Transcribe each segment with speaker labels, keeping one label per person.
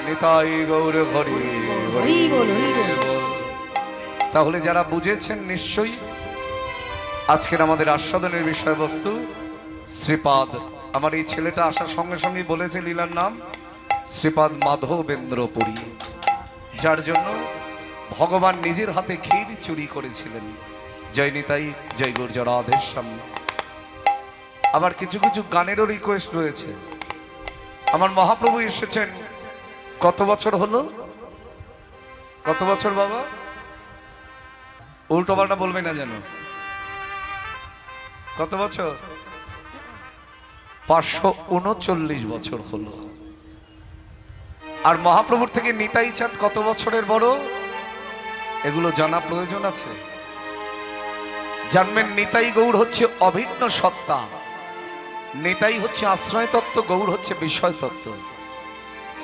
Speaker 1: নিতাই গৌর হরি হরি
Speaker 2: বল।
Speaker 1: তাহলে যারা বুঝেছেন নিশ্চয়ই আজকের আমাদের আস্বাদনের বিষয়বস্তু শ্রীপাদ। আমার এই ছেলেটা আসার সঙ্গে সঙ্গে বলেছে লীলার নাম শ্রীপাদ মাধবেন্দ্র পুরী, যার জন্য ভগবান নিজের হাতে ক্ষীর চুরি করেছিলেন। জয় নিতাই, জয় গুর্জর রাধের সামনে। আবার কিছু কিছু গানেরও রিকোয়েস্ট রয়েছে। আমার মহাপ্রভু এসেছেন কত বছর হলো? কত বছর বাবা? উল্টো পাল্টা বলবে না যেন। কত বছর? 539 বছর হলো। আর মহাপ্রভুর থেকে নিতাই চাঁদ কত বছরের বড়? এগুলো জানা প্রয়োজন আছে। জানবেন নিতাই গৌর হচ্ছে অভিন্ন সত্তা, নিতাই হচ্ছে আশ্রয় তত্ত্ব, গৌর হচ্ছে বিষয় তত্ত্ব।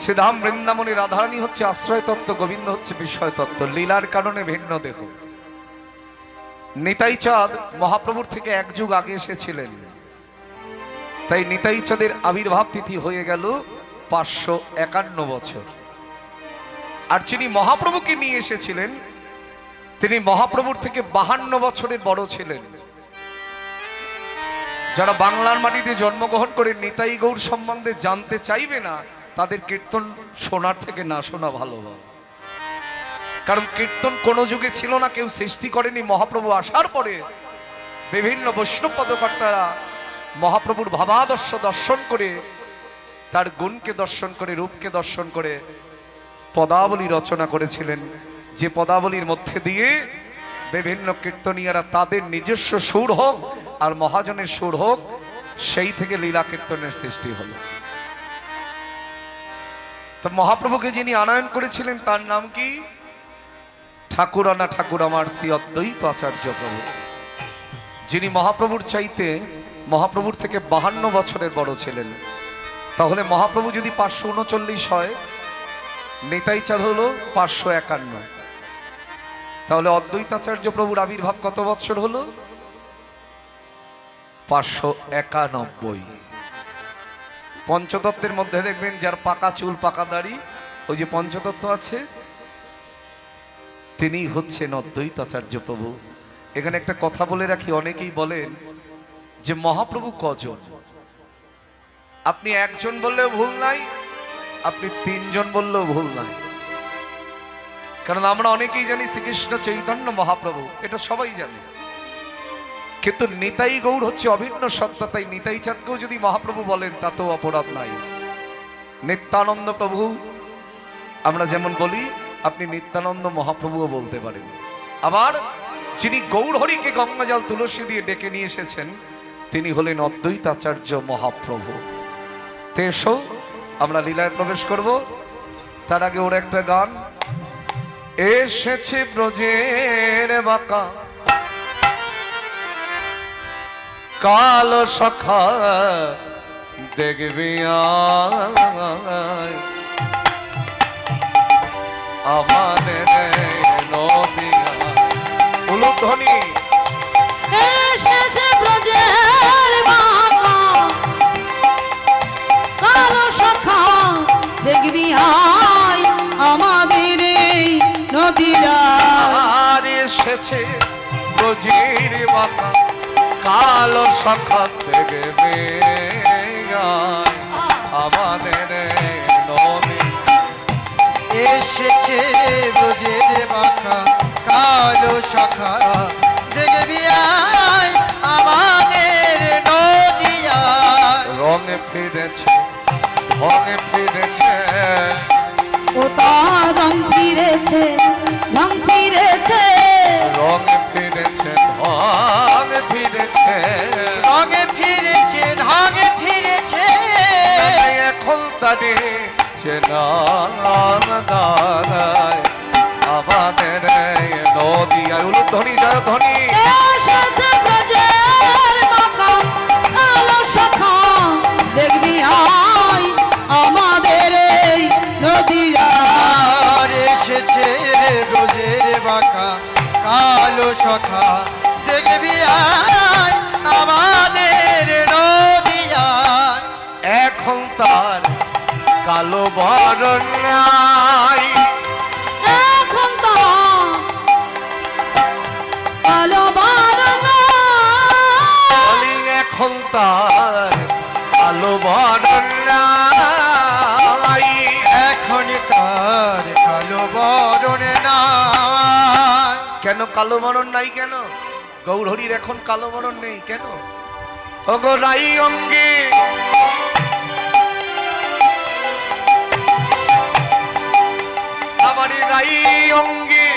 Speaker 1: শ্রীধাম বৃন্দাবনী রাধারানী হচ্ছে আশ্রয় তত্ত্ব, গোবিন্দ হচ্ছে বিষয় তত্ত্ব। লীলার কারণে ভিন্ন দেহ। নিতাই চাঁদ মহাপ্রভুর থেকে এক যুগ আগে এসেছিলেন, তাই নিতাই চাঁদের আবির্ভাব তিথি হয়ে গেল 551 বছর। আর যিনি মহাপ্রভুকে নিয়ে এসেছিলেন তিনি মহাপ্রভুর থেকে 52 বছরের বড় ছিলেন। যারা বাংলার মাটিতে জন্মগ্রহণ করে নিতাই গৌর সম্বন্ধে জানতে চাইবে না, তাদের কীর্তন শোনার থেকে না শোনা ভালো হবে। কারণ কীর্তন কোন যুগে ছিল না, কেউ সৃষ্টি করেনি। মহাপ্রভু আসার পরে বিভিন্ন বৈষ্ণব পদকর্তারা মহাপ্রভুর ভাবাদর্শ দর্শন করে, তার গুণকে দর্শন করে, রূপকে দর্শন করে পদাবলী রচনা করেছিলেন, যে পদাবলীর মধ্যে দিয়ে বিভিন্ন কীর্তনীয়রা তাদের নিজস্ব সুর হোক আর মহাজনের সুর হোক, সেই থেকে লীলা কীর্তনের সৃষ্টি হলো। তো মহাপ্রভুকে যিনি আনয়ন করেছিলেন তার নাম কি? ঠাকুরানা ঠাকুর আমার শ্রী অদ্বৈত আচার্য প্রভু, যিনি মহাপ্রভুর চাইতে মহাপ্রভুর থেকে 52 বছরের বড় ছিলেন। তাহলে মহাপ্রভু যদি 539 হয়, নিতাই চাঁদ হলো 551, তাহলে অদ্বৈতাচার্য প্রভুর আবির্ভাব কত বছর হলো? 591। পঞ্চতত্ত্বের মধ্যে দেখবেন যার পাকা চুল পাকা দাড়ি, ওই যে পঞ্চতত্ত্ব আছে, তিনি হচ্ছেন অদ্বৈতাচার্য প্রভু। এখানে একটা কথা বলে রাখি, অনেকেই বলেন যে মহাপ্রভু কজন? আপনি একজন বললেও ভুল নাই, আপনি 3 জন বললেও ভুল নাই। কারণ আমরা অনেকেই জানি শ্রীকৃষ্ণ চৈতন্য মহাপ্রভু, এটা সবাই জানে। কিন্তু নিতাই গৌর হচ্ছে অভিন্ন সত্তা, তাই নিতাই চাঁদকেও যদি মহাপ্রভু বলেন তাতেও অপরাধ নাই। নিত্যানন্দ প্রভু আমরা যেমন বলি, আপনি নিত্যানন্দ মহাপ্রভুও বলতে পারেন। আবার যিনি গৌর হরিকে গঙ্গাজল তুলসী দিয়ে ডেকে নিয়ে এসেছেন, তিনি হলেন অদ্বৈতাচার্য মহাপ্রভু। তেসো আমরা লীলায় প্রবেশ করব। তার আগে ওর একটা গান, এসেছে ব্রজের বাঁকা কালো সখা দেখবি আমাদের নদিয়া। উলুধ্বনি
Speaker 2: এসেছে ব্রজের বাঁকা কালো সখা দেখবি আয় আমাদের এই নদীরা।
Speaker 1: আর এসেছে ব্রজের বাঁকা কালো সখা দেখবি আমাদের নদী।
Speaker 3: এসেছে ব্রজের বাঁকা কালো সখা দেখবি আয় আমাদের নদিয়া।
Speaker 1: রঙে ফিরেছে, ঢঙে ফিরেছে,
Speaker 2: ও তার রং ফিরেছে, রং ফিরেছে,
Speaker 1: রঙে ফিরেছে, ঢঙে ফিরেছে,
Speaker 3: রঙে ফিরেছে ঢঙে ফিরেছে।
Speaker 1: এখন তারে চেনার দাঁড়ায় আমাদের নদিয়ায়। উলুধ্বনি জয় ধ্বনি।
Speaker 2: এসেছে ব্রজের বাঁকা কালো সখা দেখবি আয় আমাদের এই নদীরা।
Speaker 3: আর এসেছে ব্রজের বাঁকা কালো সখা দেখবি আয় আমাদের নদিয়া।
Speaker 1: এখন তার কালো বরণ কেন কালো মরণ নাই কেন? গৌরহরির এখন কালো মরণ নেই কেন? ওগো রাই অঙ্গে আমার রাই অঙ্গে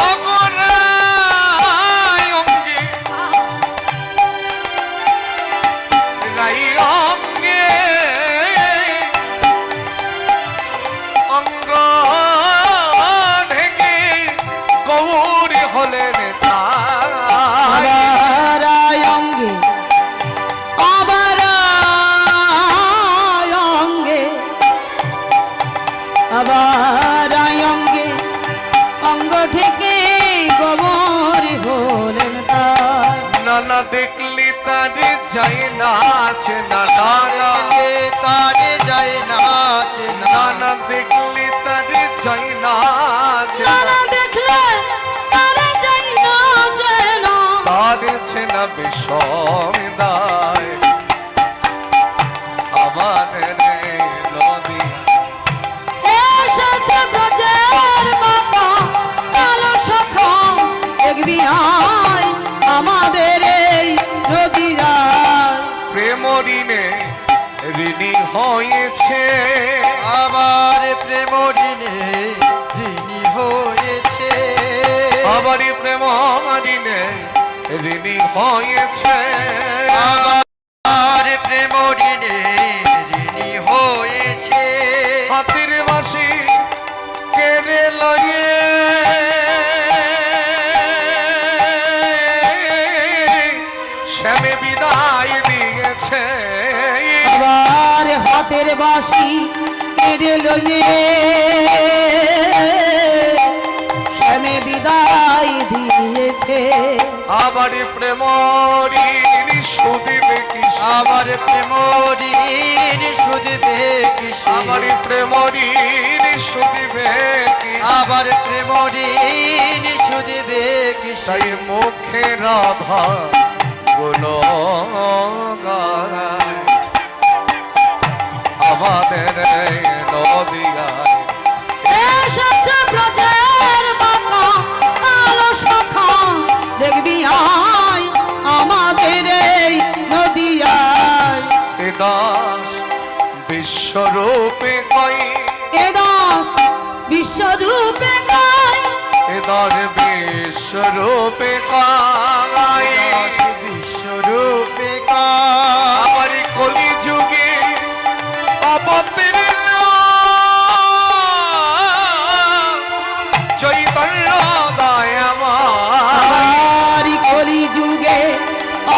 Speaker 1: ওগো রাই অঙ্গে রাই অঙ্গে অঙ্গ ঢেকে গৌরী হলেন তাই।
Speaker 2: আবার অঙ্গে আবার অঙ্গে আবার অঙ্গে অঙ্গ থেকে গোবর হলেন তার।
Speaker 1: নানা দেখলি তারে যাই না আছে নানা
Speaker 3: দেখলে তারে যায় নাচে না
Speaker 1: নানা দেখলি তারে যাই না আছে
Speaker 2: নানা দেখলে তারে যাই না যেন
Speaker 1: তারেছে না বিষম দায় আমাদের নদী
Speaker 2: এসেছে ব্রজের বাবা কালো সখা দেখবি আয় আমাদের এই নদীরা।
Speaker 1: প্রেম ঋণে ঋণী হয়েছে
Speaker 3: আবার প্রেম ঋণে ঋণী হয়েছে
Speaker 1: আবারই প্রেম ঋণে ঋণী হয়েছে
Speaker 3: আবার প্রেম ঋণে ঋণী হয়েছে
Speaker 1: হাতের বাসি কেড়ে লয়ে শ্যামে বিদায় দিয়েছে
Speaker 2: আবার হাতের বাঁশি কেড়ে লইয়ে শ্যামে বিদায় দিয়েছে।
Speaker 1: আবার প্রেম ঋণ সুদিবে কি
Speaker 3: আবার প্রেম ঋণ শুধবে কিসে
Speaker 1: আবার প্রেম ঋণ সুদিবে কি
Speaker 3: আবার প্রেম ঋণ শুধবে কিসে
Speaker 1: তাই মুখে রাধা গুলো গায় আমাদের এই নদিয়ায়
Speaker 2: এসেছে ব্রজের বাবা কালো সখা দেখবি আয় আমাদের এই নদীয়ায়।
Speaker 1: এ দাস বিশ্বরূপে কই
Speaker 2: এ দাস বিশ্বরূপে গায়
Speaker 1: এদার বিশ্বরূপে কই
Speaker 3: বিশ্বরূপে
Speaker 1: আমার কলি যুগে অবতীর্ণ চৈতন্য দয়াময়
Speaker 2: আমার কলি যুগে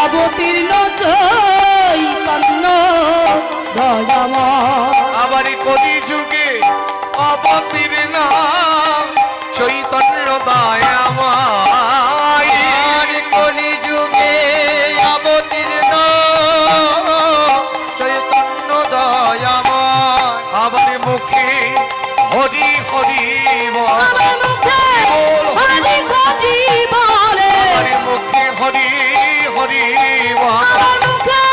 Speaker 2: অবতীর্ণ চৈতন্য দয়াময়।
Speaker 1: আবার কলি যুগে অবতীর্ণ চৈতন্য দয়াময়
Speaker 3: আর কলি যুগে অবতীর্ণ চৈতন্য দয়াময়
Speaker 1: আবার মুখে হরি হরি বল
Speaker 2: আমার মুখে হরি ঘটি বলে
Speaker 1: আমার মুখে হরি হরি বল
Speaker 2: আমার মুখে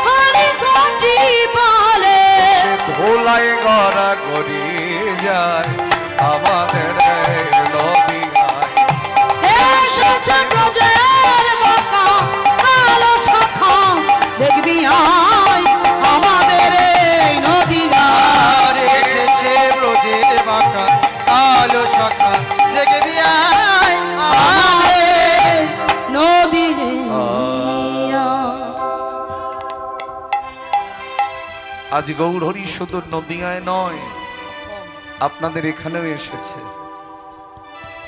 Speaker 2: হরি ঘটি বলে
Speaker 1: ধোলায় গড়া গড়ি যায় আমাদের এই নদিয়ায়
Speaker 2: এসেছে ব্রজের বাবা কালো সখা দেখবি আয় আমাদের এই নদীরা।
Speaker 3: আর এসেছে ব্রজের বাঁকা কালো সখা দেখবি আয়
Speaker 2: আমাদের নদীরে
Speaker 1: আজ গৌরহরি শুধু নদিয়ায় নয় আপনাদের এখানেও এসেছে।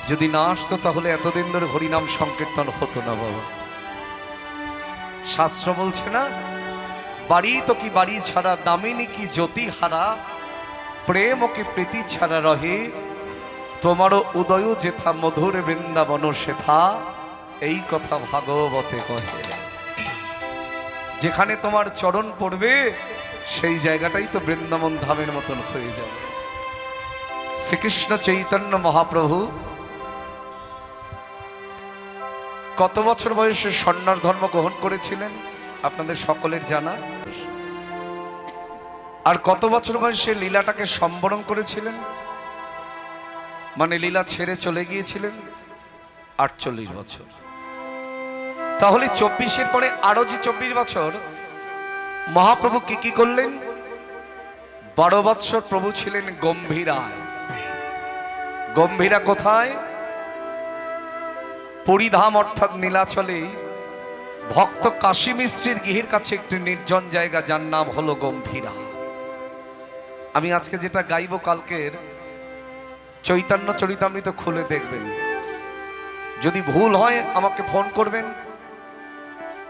Speaker 1: যদি না আসতো তাহলে এতদিন ধরে হরিনাম সংকীর্তন হতো না বাবা। শাস্ত্র বলছে না, বাড়ি তো কি বাড়ি ছাড়া দামিনী কি জ্যোতি হারা, প্রেম ও কি প্রীতি ছাড়া রহে, তোমারও উদয় যেথা মধুর বৃন্দাবন সেথা, এই কথা ভাগবতে কহে। যেখানে তোমার চরণ পড়বে সেই জায়গাটাই তো বৃন্দাবন ধামের মতন হয়ে যাবে। শ্রীকৃষ্ণ চৈতন্য মহাপ্রভু কত বছর বয়সে সন্ন্যাস ধর্ম গ্রহণ করেছিলেন আপনাদের সকলের জানা। আর কত বছর বয়সে লীলাটাকে সম্বরণ করেছিলেন মানে লীলা ছেড়ে চলে গিয়েছিলেন 48 বছর। তাহলে 24-এর পরে আরো যে 24 বছর মহাপ্রভু কি কি করলেন? 12 বৎসর প্রভু ছিলেন গম্ভীরায়। গম্ভীরা কোথায়? পরিধাম অর্থাৎ নীলাচলে ভক্ত কাশী মিশ্রের গৃহের কাছে একটি নির্জন জায়গা, যার নাম হলো গম্ভীরা। আমি আজকে যেটা গাইব কালকের চৈতন্য চরিতামৃত খুলে দেখবেন। যদি ভুল হয় আমাকে ফোন করবেন,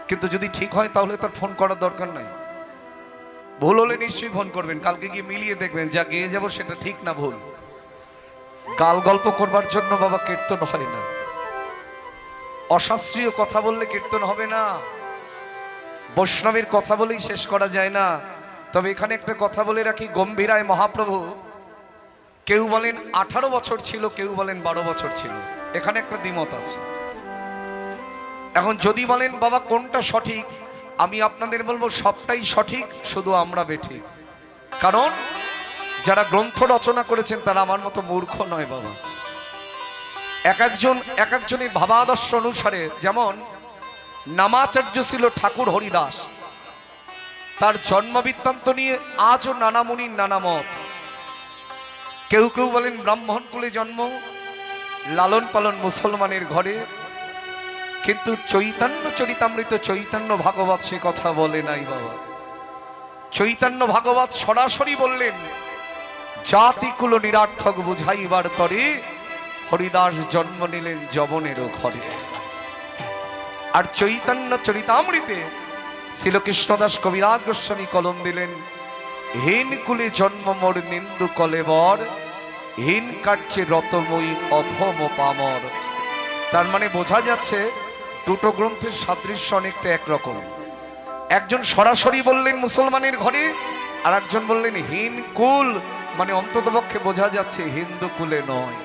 Speaker 1: কিন্তু যদি ঠিক হয় তাহলে তার ফোন করার দরকার নাই। ভুল হলে নিশ্চয়ই ফোন করবেন, কালকে গিয়ে মিলিয়ে দেখবেন যা গেয়ে যাব সেটা ঠিক না ভুল। গাল গল্প করবার জন্য বাবা কীর্তন হয় না, অশাস্ত্রীয় কথা বললে কীর্তন হবে না, বৈষ্ণবের কথা বলেই শেষ করা যায় না। তবে এখানে একটা কথা বলে রাখি, গম্ভীরায় মহাপ্রভু কেউ বলেন 18 বছর ছিল, কেউ বলেন 12 বছর ছিল, এখানে একটা দ্বিমত আছে। এখন যদি বলেন বাবা কোনটা সঠিক, আমি আপনাদের বলবো সবটাই সঠিক, শুধু আমরা বেঠিক। কারণ যারা গ্রন্থ রচনা করেছেন তারা আমার মতো মূর্খ নয় বাবা। এক একজনের ভাবাদর্শ অনুসারে, যেমন নামাচার্য ছিল ঠাকুর হরিদাস, তার জন্ম বৃত্তান্ত নিয়ে আজও নানা মুনির নানা মত। কেউ কেউ বলেন ব্রাহ্মণ কুলে জন্ম, লালন পালন মুসলমানের ঘরে, কিন্তু চৈতন্য চরিতামৃত চৈতন্য ভাগবত সে কথা বলে নাই বাবা। চৈতন্য ভাগবত সরাসরি বললেন জাতিকুল নিরার্থক বুঝাইবার তরে হরিদাস জন্ম নিলেন যবনেরও ঘরে। আর চৈতন্য চরিতামৃতে শ্রীল কৃষ্ণদাস কবিরাজ গোস্বামী কলম দিলেন, হীন কুলে জন্ম মোর নিন্দু কলেবর, হীন কাটছে রতময়ী অধম পামর। তার মানে বোঝা যাচ্ছে দুটো গ্রন্থের সাদৃশ্য অনেকটা একরকম। একজন সরাসরি বললেন মুসলমানের ঘরে, আর একজন বললেন হীন কুল, মানে অন্ততপক্ষে বোঝা যাচ্ছে হিন্দু কুলে নয়।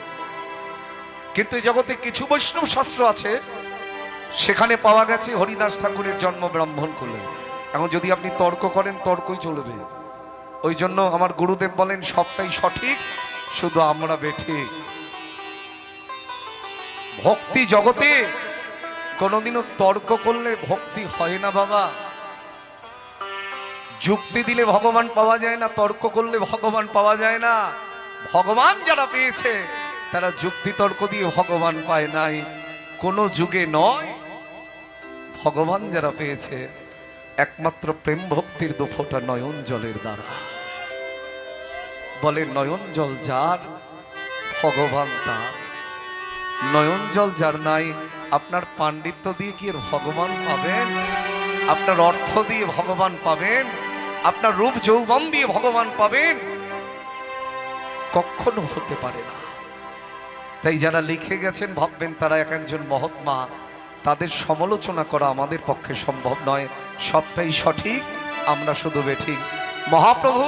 Speaker 1: কিন্তু এই জগতে কিছু বৈষ্ণব শাস্ত্র আছে সেখানে পাওয়া গেছে হরিদাস ঠাকুরের জন্ম ব্রাহ্মণ কুলে। এখন যদি আপনি তর্ক করেন তর্কই চলবে। ওই জন্য আমার গুরুদেব বলেন সবটাই সঠিক, শুধু আমরা বেঠিক। ভক্তি জগতে কোনোদিনও তর্ক করলে ভক্তি হয় না বাবা। যুক্তি দিলে ভগবান পাওয়া যায় না, তর্ক করলে ভগবান পাওয়া যায় না। ভগবান যারা পেয়েছে তারা যুক্তি তর্ক দিয়ে ভগবান পায় নাই, কোনো যুগে নয়। ভগবান যারা পেয়েছে একমাত্র প্রেম ভক্তির দুফোঁটা নয়ন জলের দ্বারা। বলে নয়ন জল যার ভগবান তার। নয়ন জল যার নাই, আপনার পাণ্ডিত্য দিয়ে কি এর ভগবান পাবেন? আপনার অর্থ দিয়ে ভগবান পাবেন? আপনার রূপ যৌবন দিয়ে ভগবান পাবেন? কখনো হতে পারে না। তাই যারা লিখে গেছেন ভাববেন তারা এক একজন মহাত্মা, তাদের সমালোচনা করা আমাদের পক্ষে সম্ভব নয়। সবটাই সঠিক, আমরা শুধু বেঠিক। মহাপ্রভু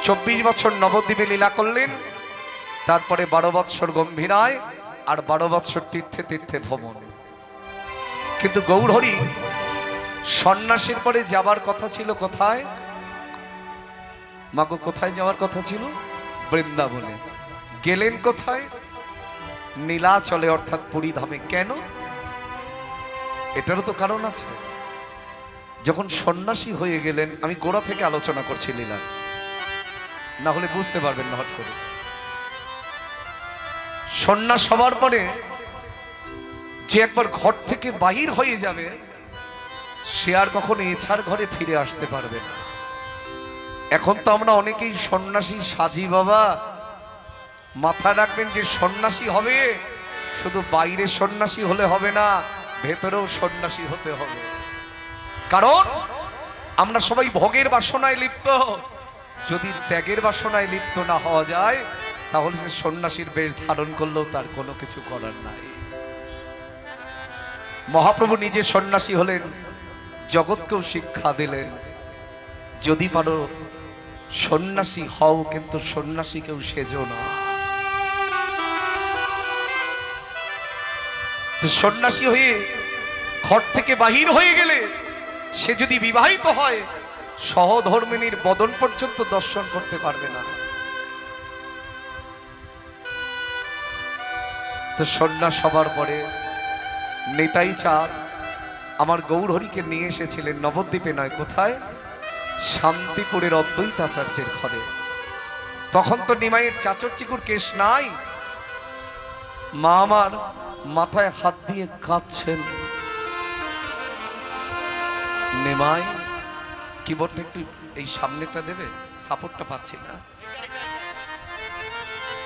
Speaker 1: 24 বছর নবদ্বীপে লীলা করলেন, তারপরে 12 বৎসর গম্ভীরায়, আর 12 বৎসর তীর্থে তীর্থে ভ্রমণ। কিন্তু গৌরহরি সন্ন্যাসীর পরে যাবার কথা ছিল কোথায়? মাগো কোথায় যাওয়ার কথা ছিল? বৃন্দাবনে। গেলেন কোথায়? নীলাচলে অর্থাৎ পুরীধামে। কেন? এটারও তো কারণ আছে। যখন সন্ন্যাসী হয়ে গেলেন, আমি গোড়া থেকে আলোচনা করছি লীলা, না হলে বুঝতে পারবেন না হট করে। সন্ন্যাস হবার পরে যে একবার ঘর থেকে বাহির হয়ে যাবে সে আর কখনো এছাড় ঘরে ফিরে আসতে পারবে না। এখন তো আমরা অনেকেই সন্ন্যাসী সাজি বাবা। মাথা রাখবেন যে সন্ন্যাসী হবে শুধু বাইরে সন্ন্যাসী হলে হবে না, ভেতরেও সন্ন্যাসী হতে হবে। কারণ আমরা সবাই ভোগের বাসনায় লিপ্ত। যদি ত্যাগের বাসনায় লিপ্ত না হওয়া যায় তাহলে সে সন্ন্যাসীর বেশ ধারণ করলেও তার কোনো কিছু করার নাই। মহাপ্রভু নিজে সন্ন্যাসী হলেন, জগৎকেও শিক্ষা দিলেন, যদি পারো সন্ন্যাসী হও, কিন্তু সন্ন্যাসীকেও সেজো না। সন্ন্যাসী হয়ে ঘর থেকে বাহির হয়ে গেলে সে যদি বিবাহিত হয় সহধর্মিনীর বদন পর্যন্ত দর্শন করতে পারবে না। তো সন্ন্যাস হবার পরে নিতাই চাঁদ আমার গৌরহরিকে নিয়ে এসেছিলেন নবদ্বীপে নয়, কোথায়? শান্তিপুরের অদ্বৈতাচার্যের ঘরে। তখন তো নিমাইয়ের চাচর চিকুর কেশ নাই। মা আমার মাথায় হাত দিয়ে কাঁদছেন। নিমাই, কিবোর্ডটা একটু এই সামনেটা দেবে, সাপোর্টটা পাচ্ছি না।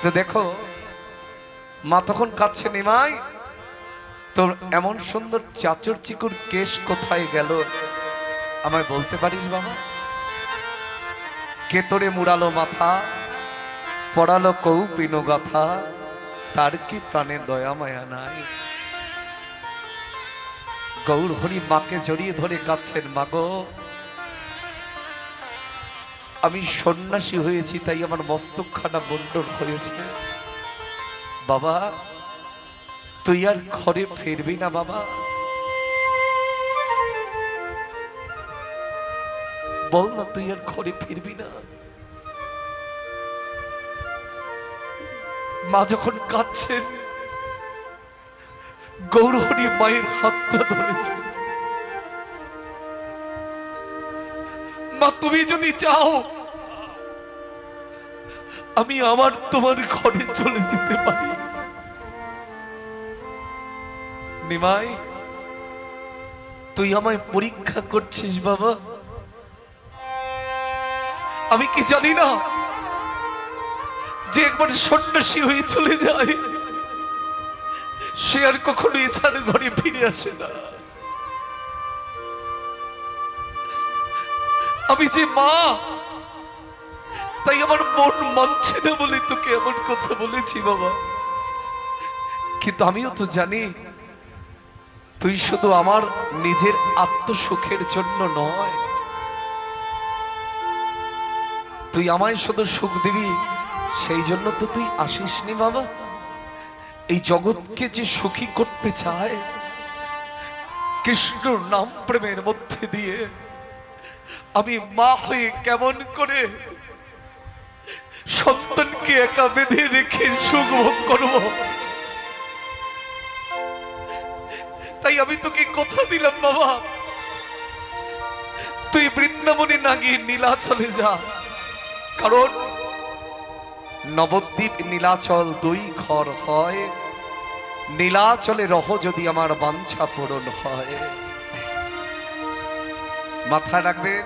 Speaker 1: তো দেখো মা তখন কাঁদছে, নিমাই তোর এমন সুন্দর চাচর চিকুর কেশ কোথায় গেল, আমায় বলতে পারিস বাবা? কে তোরে মুড়ালো মাথা, পড়ালো কৌপিন গাথা, তার কি প্রাণে দয়া মায়া নাই? গৌর হরি মাকে জড়িয়ে ধরে কাঁদছেন, মাগো আমি সন্ন্যাসী হয়েছি তাই আমার মস্তকখানা বন্ডল হয়েছে। বাবা তুই আর ঘরে ফিরবি না বাবা? বল না তুই আর ঘরে ফিরবি না? মা যখন কাঁদছেন, গৌরহরি মায়ের হাতটা ধরেছে। মা তুমি যদি চাও আমি আমার তোমার ঘরে চলে যেতে পারি। নিমাই তুই আমায় পরীক্ষা করছিস বাবা? আমি কি জানি না যে একবার সন্ন্যাসী হয়ে চলে যায় সে আর কখনো এছাড়া ঘরে ফিরে আসে না। আমি যে মা তাই আমার মন মানছে না বলে তোকে এমন কথা বলেছি বাবা। কিন্তু আমিও তো জানি তুই শুধু আমার নিজের আত্মসুখের জন্য নয়, তুই আমায় শুধু সুখ দিবি সেই জন্য তো তুই আসিসনি বাবা। এই জগৎকে যে সুখী করতে চায় কৃষ্ণ নাম প্রেমের মধ্যে দিয়ে, আমি মা হয়ে কেমন করে সন্তানকে একা বেঁধে রেখে সুখ ভোগ করব? তাই আমি তোকে কথা দিলাম বাবা, তুই বৃন্দাবনে না গিয়ে নীলাচলে যা। কারণ নবদ্বীপ নীলাচল দুই ঘর হয়, নীলাচলে রহ যদি আমার বাঞ্ছা পূরণ হয়। মাথায় রাখবেন,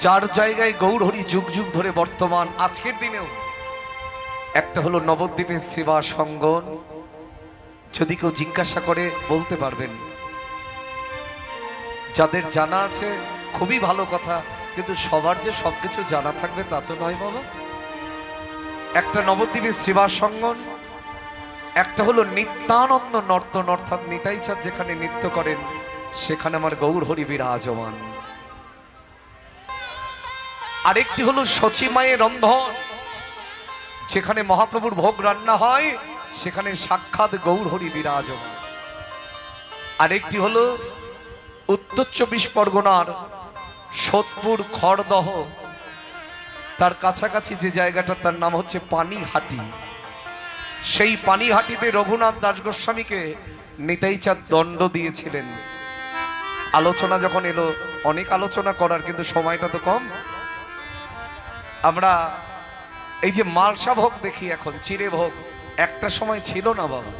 Speaker 1: চার জায়গায় গৌরহরি যুগ যুগ ধরে বর্তমান, আজকের দিনেও। একটা হলো নবদ্বীপের শ্রীবাস অঙ্গন, যদি কেউ জিজ্ঞাসা করে বলতে পারবেন। যাদের জানা আছে খুবই ভালো কথা, কিন্তু সবার যে সবকিছু জানা থাকবে তা তো নয় বাবা। একটা নবদ্বীপের শ্রীবাস অঙ্গন, একটা হলো নিত্যানন্দ নর্তন অর্থাৎ নিতাই চাঁদ যেখানে নৃত্য করেন সেখানে আমার গৌরহরি বিরাজমান। আরেকটি হলো সচিমায়ের রন্ধন, যেখানে মহাপ্রভুর ভোগ রান্না হয় সেখানে সাক্ষাৎ গৌরহরি বিরাজমান। আরেকটি হলো উত্তর 24 পরগনার সোদপুর খড়দহ, তার কাছাকাছি যে জায়গাটা তার নাম হচ্ছে পানিহাটি। সেই পানিহাটিতে রঘুনাথ দাস গোস্বামীকে নিতাই চাঁদ দণ্ড দিয়েছিলেন। আলোচনা যখন এলো, অনেক আলোচনা করার কিন্তু সময়টা তো কম। আমরা এই যে মালসা ভোগ দেখি এখন, চিড়ে ভোগ, একটা সময় ছিল না বাবা।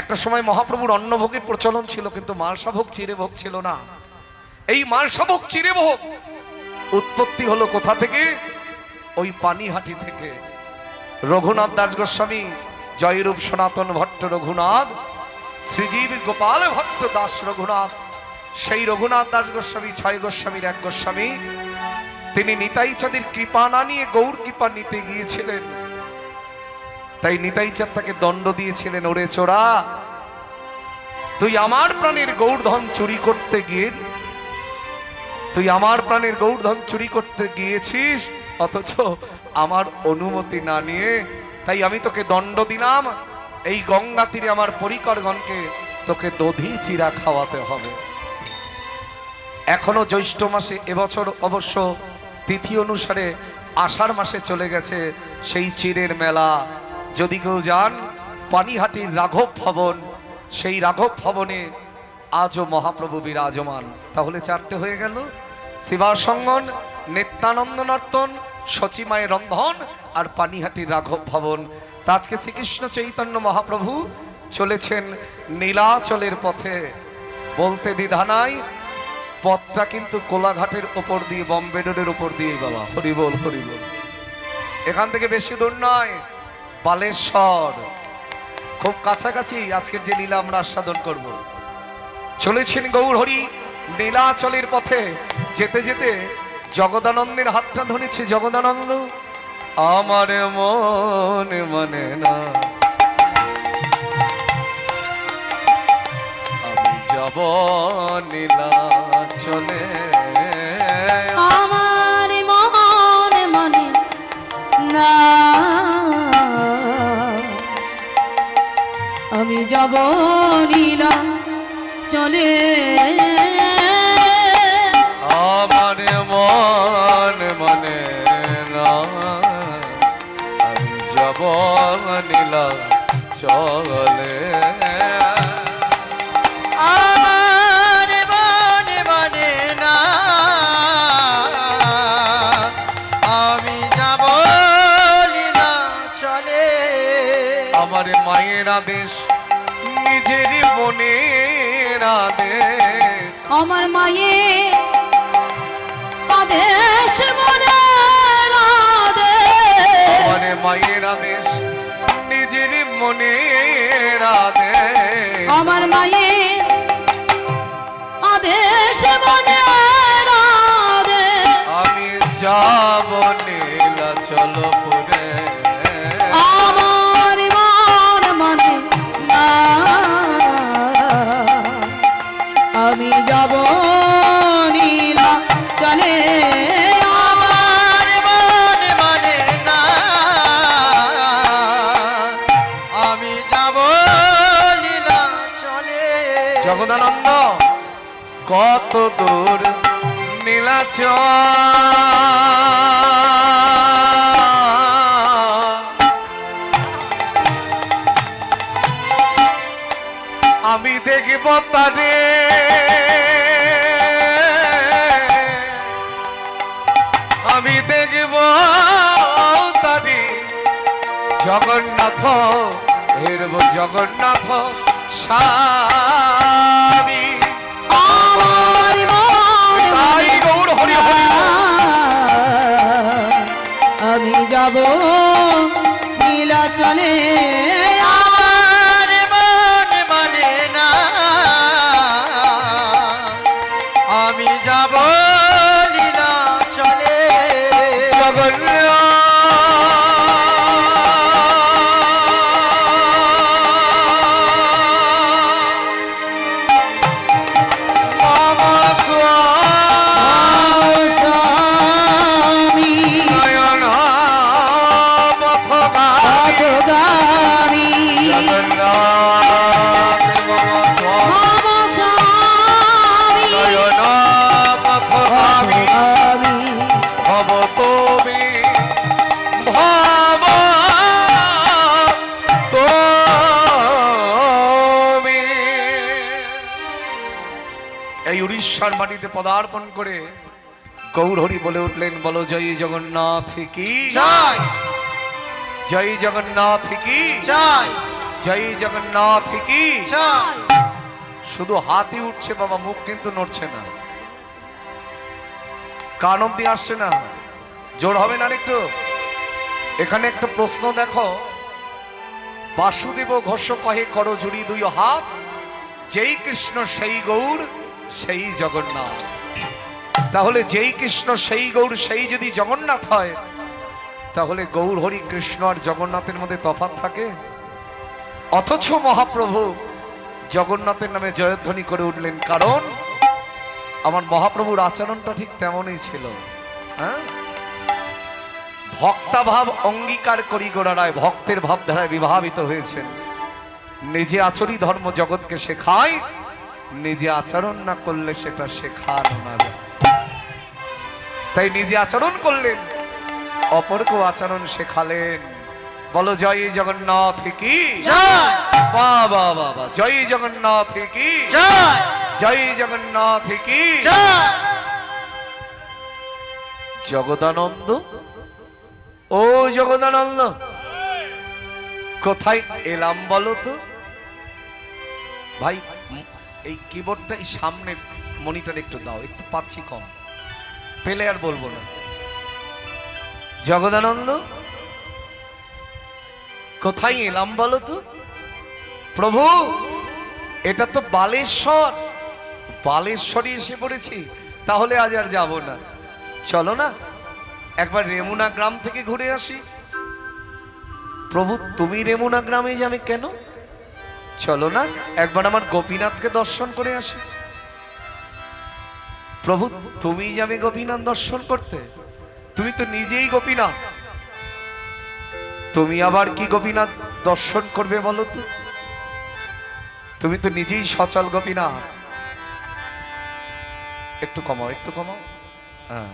Speaker 1: একটা সময় মহাপ্রভুর অন্নভোগের প্রচলন ছিল, কিন্তু মালসা ভোগ চিড়ে ভোগ ছিল না। এই মালসা ভোগ চিড়ে ভোগ উৎপত্তি হলো কোথা থেকে? ওই পানিহাটি থেকে। রঘুনাথ দাস গোস্বামী, জয়রূপ সনাতন ভট্ট রঘুনাথ, শ্রীজীব গোপাল ভট্ট দাস রঘুনাথ, সেই রঘুনাথ দাস গোস্বামী 6 গোস্বামীর 1 গোস্বামী, তিনি নিতাই চাঁদের কৃপা না নিয়ে গৌর কৃপা নিতে গিয়েছিলেন। তাই নিতাই চাঁদ তাকে দণ্ড দিয়েছিলেন, ওরে চোরা তুই আমার প্রাণের গৌরধন চুরি করতে গিয়ে, তুই আমার প্রাণের গৌরধন চুরি করতে গিয়েছিস অথচ আমার অনুমতি না নিয়ে, তাই আমি তোকে দণ্ড দিলাম। এই গঙ্গা তীরে আমার পরিকরগণকে তোকে দধি চিরা খাওয়াতে হবে। এখনো জ্যৈষ্ঠ মাসে, এবছর অবশ্য তিথি অনুসারে আষাঢ় মাসে চলে গেছে সেই চিরের মেলা। যদি কেউ যান পানিহাটির রাঘব ভবন, সেই রাঘব ভবনে আজও মহাপ্রভু বিরাজমান। তাহলে চারটে হয়ে গেল, শিবাসঙ্গন, নিত্যানন্দ নর্তন, শচীমায়ের রন্ধন আর পানিহাটির রাঘব ভবন। তা আজকে শ্রীকৃষ্ণ চৈতন্য মহাপ্রভু চলেছেন নীলাচলের পথে। বলতে দ্বিধা নাই, পথটা কিন্তু কোলাঘাটের ওপর দিয়ে, বম্বে রোডের ওপর দিয়ে বাবা। হরিবোল হরিবোল। এখান থেকে বেশি দূর নয়, বালেশ্বর, খুব কাছাকাছি আজকের যে লীলা আমরা আস্বাদন করব। চলেছেন গৌর হরি নীলাচলের পথে। যেতে যেতে জগদানন্দের হাতটা ধরেছে। জগদানন্দ, আমার মন মানে না, আমি যাব নীলাচলে।
Speaker 2: আমার মন মানে না, আমি যাব নীলা চলে।
Speaker 1: আমার মন মানে না, আমি যাব নীলাচলে।
Speaker 3: আমার মনে মানে না, আমি যাব লীলাচলে।
Speaker 1: আমার মায়ের আদেশ, নিজের মনের আদেশ।
Speaker 2: আমার মায়ের আদেশ মনের আদেশ।
Speaker 1: আমার মায়ের আদেশ, নিজের মনের আদেশ।
Speaker 2: আমার মায়ের আদেশ মনের আদেশ।
Speaker 1: আমি যাব নীলাচলপুরে।
Speaker 2: আমার মন মানে না, আমি যাব নীলা চলে।
Speaker 3: আমার মনে মানে না, আমি যাব লীলাচলে।
Speaker 1: জগদানন্দ, কত দূর নীলাচল, আমি দেখব তারে, আমি দেখব তারে। জগন্নাথ হেরব, জগন্নাথ স্বামী।
Speaker 2: আমার মন
Speaker 1: তাই গৌর হরি হরি বল।
Speaker 2: আমি যাব নীলা চলে।
Speaker 3: আমার মনে মানে না, আমি যাব লীলাচলে।
Speaker 2: স্বামী পথগামী। আমার স্বামী পথগামী।
Speaker 1: ভব তুমি, ভব তুমি। এই উড়িষ্যার মাটিতে পদার্পণ করে গৌর হরি বলে উঠলেন, বলো জয় জগন্নাথ কি
Speaker 3: জয়
Speaker 1: জয় জগন্নাথ কি
Speaker 3: জয়
Speaker 1: জয় জগন্নাথ কি।
Speaker 3: জয়।
Speaker 1: শুধু হাতই উঠছে বাবা, মুখ কিন্তু নড়ছে না, কান অব্দি আসছে না। জোর হবে না একটু? এখানে একটা প্রশ্ন দেখো, বাসুদেব ঘোষ কহে করো জুড়ি দুই হাত, যেই কৃষ্ণ সেই গৌর সেই জগন্নাথ। তাহলে যেই কৃষ্ণ সেই গৌর সেই যদি জগন্নাথ হয়, তাহলে গৌর হরি কৃষ্ণ আর জগন্নাথের মধ্যে তফাৎ থাকে? অথচ মহাপ্রভু জগন্নাথের নামে জয়ধ্বনি করে উঠলেন, কারণ আমার মহাপ্রভুর আচরণটা ঠিক তেমনই ছিল। হ্যাঁ, ভক্তাভাব অঙ্গীকার করি গোড়ায়, ভক্তের ভাবধারায় বিভাবিত হয়েছেন। নিজে আচরি ধর্ম জগৎকে শেখায়, নিজে আচরণ না করলে সেটা শেখানো না যায়। তাই নিজে আচরণ করলেন, অপরকেও আচরণ শেখালেন। বলো জয় জগন্নাথ কি
Speaker 3: জয়
Speaker 1: বাবা বাবা, জয় জগন্নাথ কি
Speaker 3: জয়
Speaker 1: জয় জগন্নাথ কি
Speaker 3: জয়।
Speaker 1: জগদানন্দ, ও জগদানন্দ, কোথায় এলাম বলো তো ভাই? এই কিবোর্ডটা এই সামনে মনিটর একটু দাও, একটু পাচ্ছি কম, পেলে আর বলবো না। জগদানন্দ, কোথায় এলাম বলো তো? প্রভু, এটা তো বালেশ্বর, বালেশ্বরই এসে পড়েছি, তাহলে আজ আর যাব না, চলো না একবার রেমুনা গ্রাম থেকে ঘুরে আসি। প্রভু, তুমি রেমুনা গ্রামে যাবে কেন? চলো না একবার আমার গোপীনাথকে দর্শন করে আসি। প্রভু, তুমি যাবে গোপীনাথ দর্শন করতে? তুমি তো নিজেই গোপীনাথ, তুমি আবার কি গোপীনাথ দর্শন করবে বলো তো? তুমি তো নিজেই সচল গোপীনাথ। একটু কমাও, একটু কমাও। হ্যাঁ,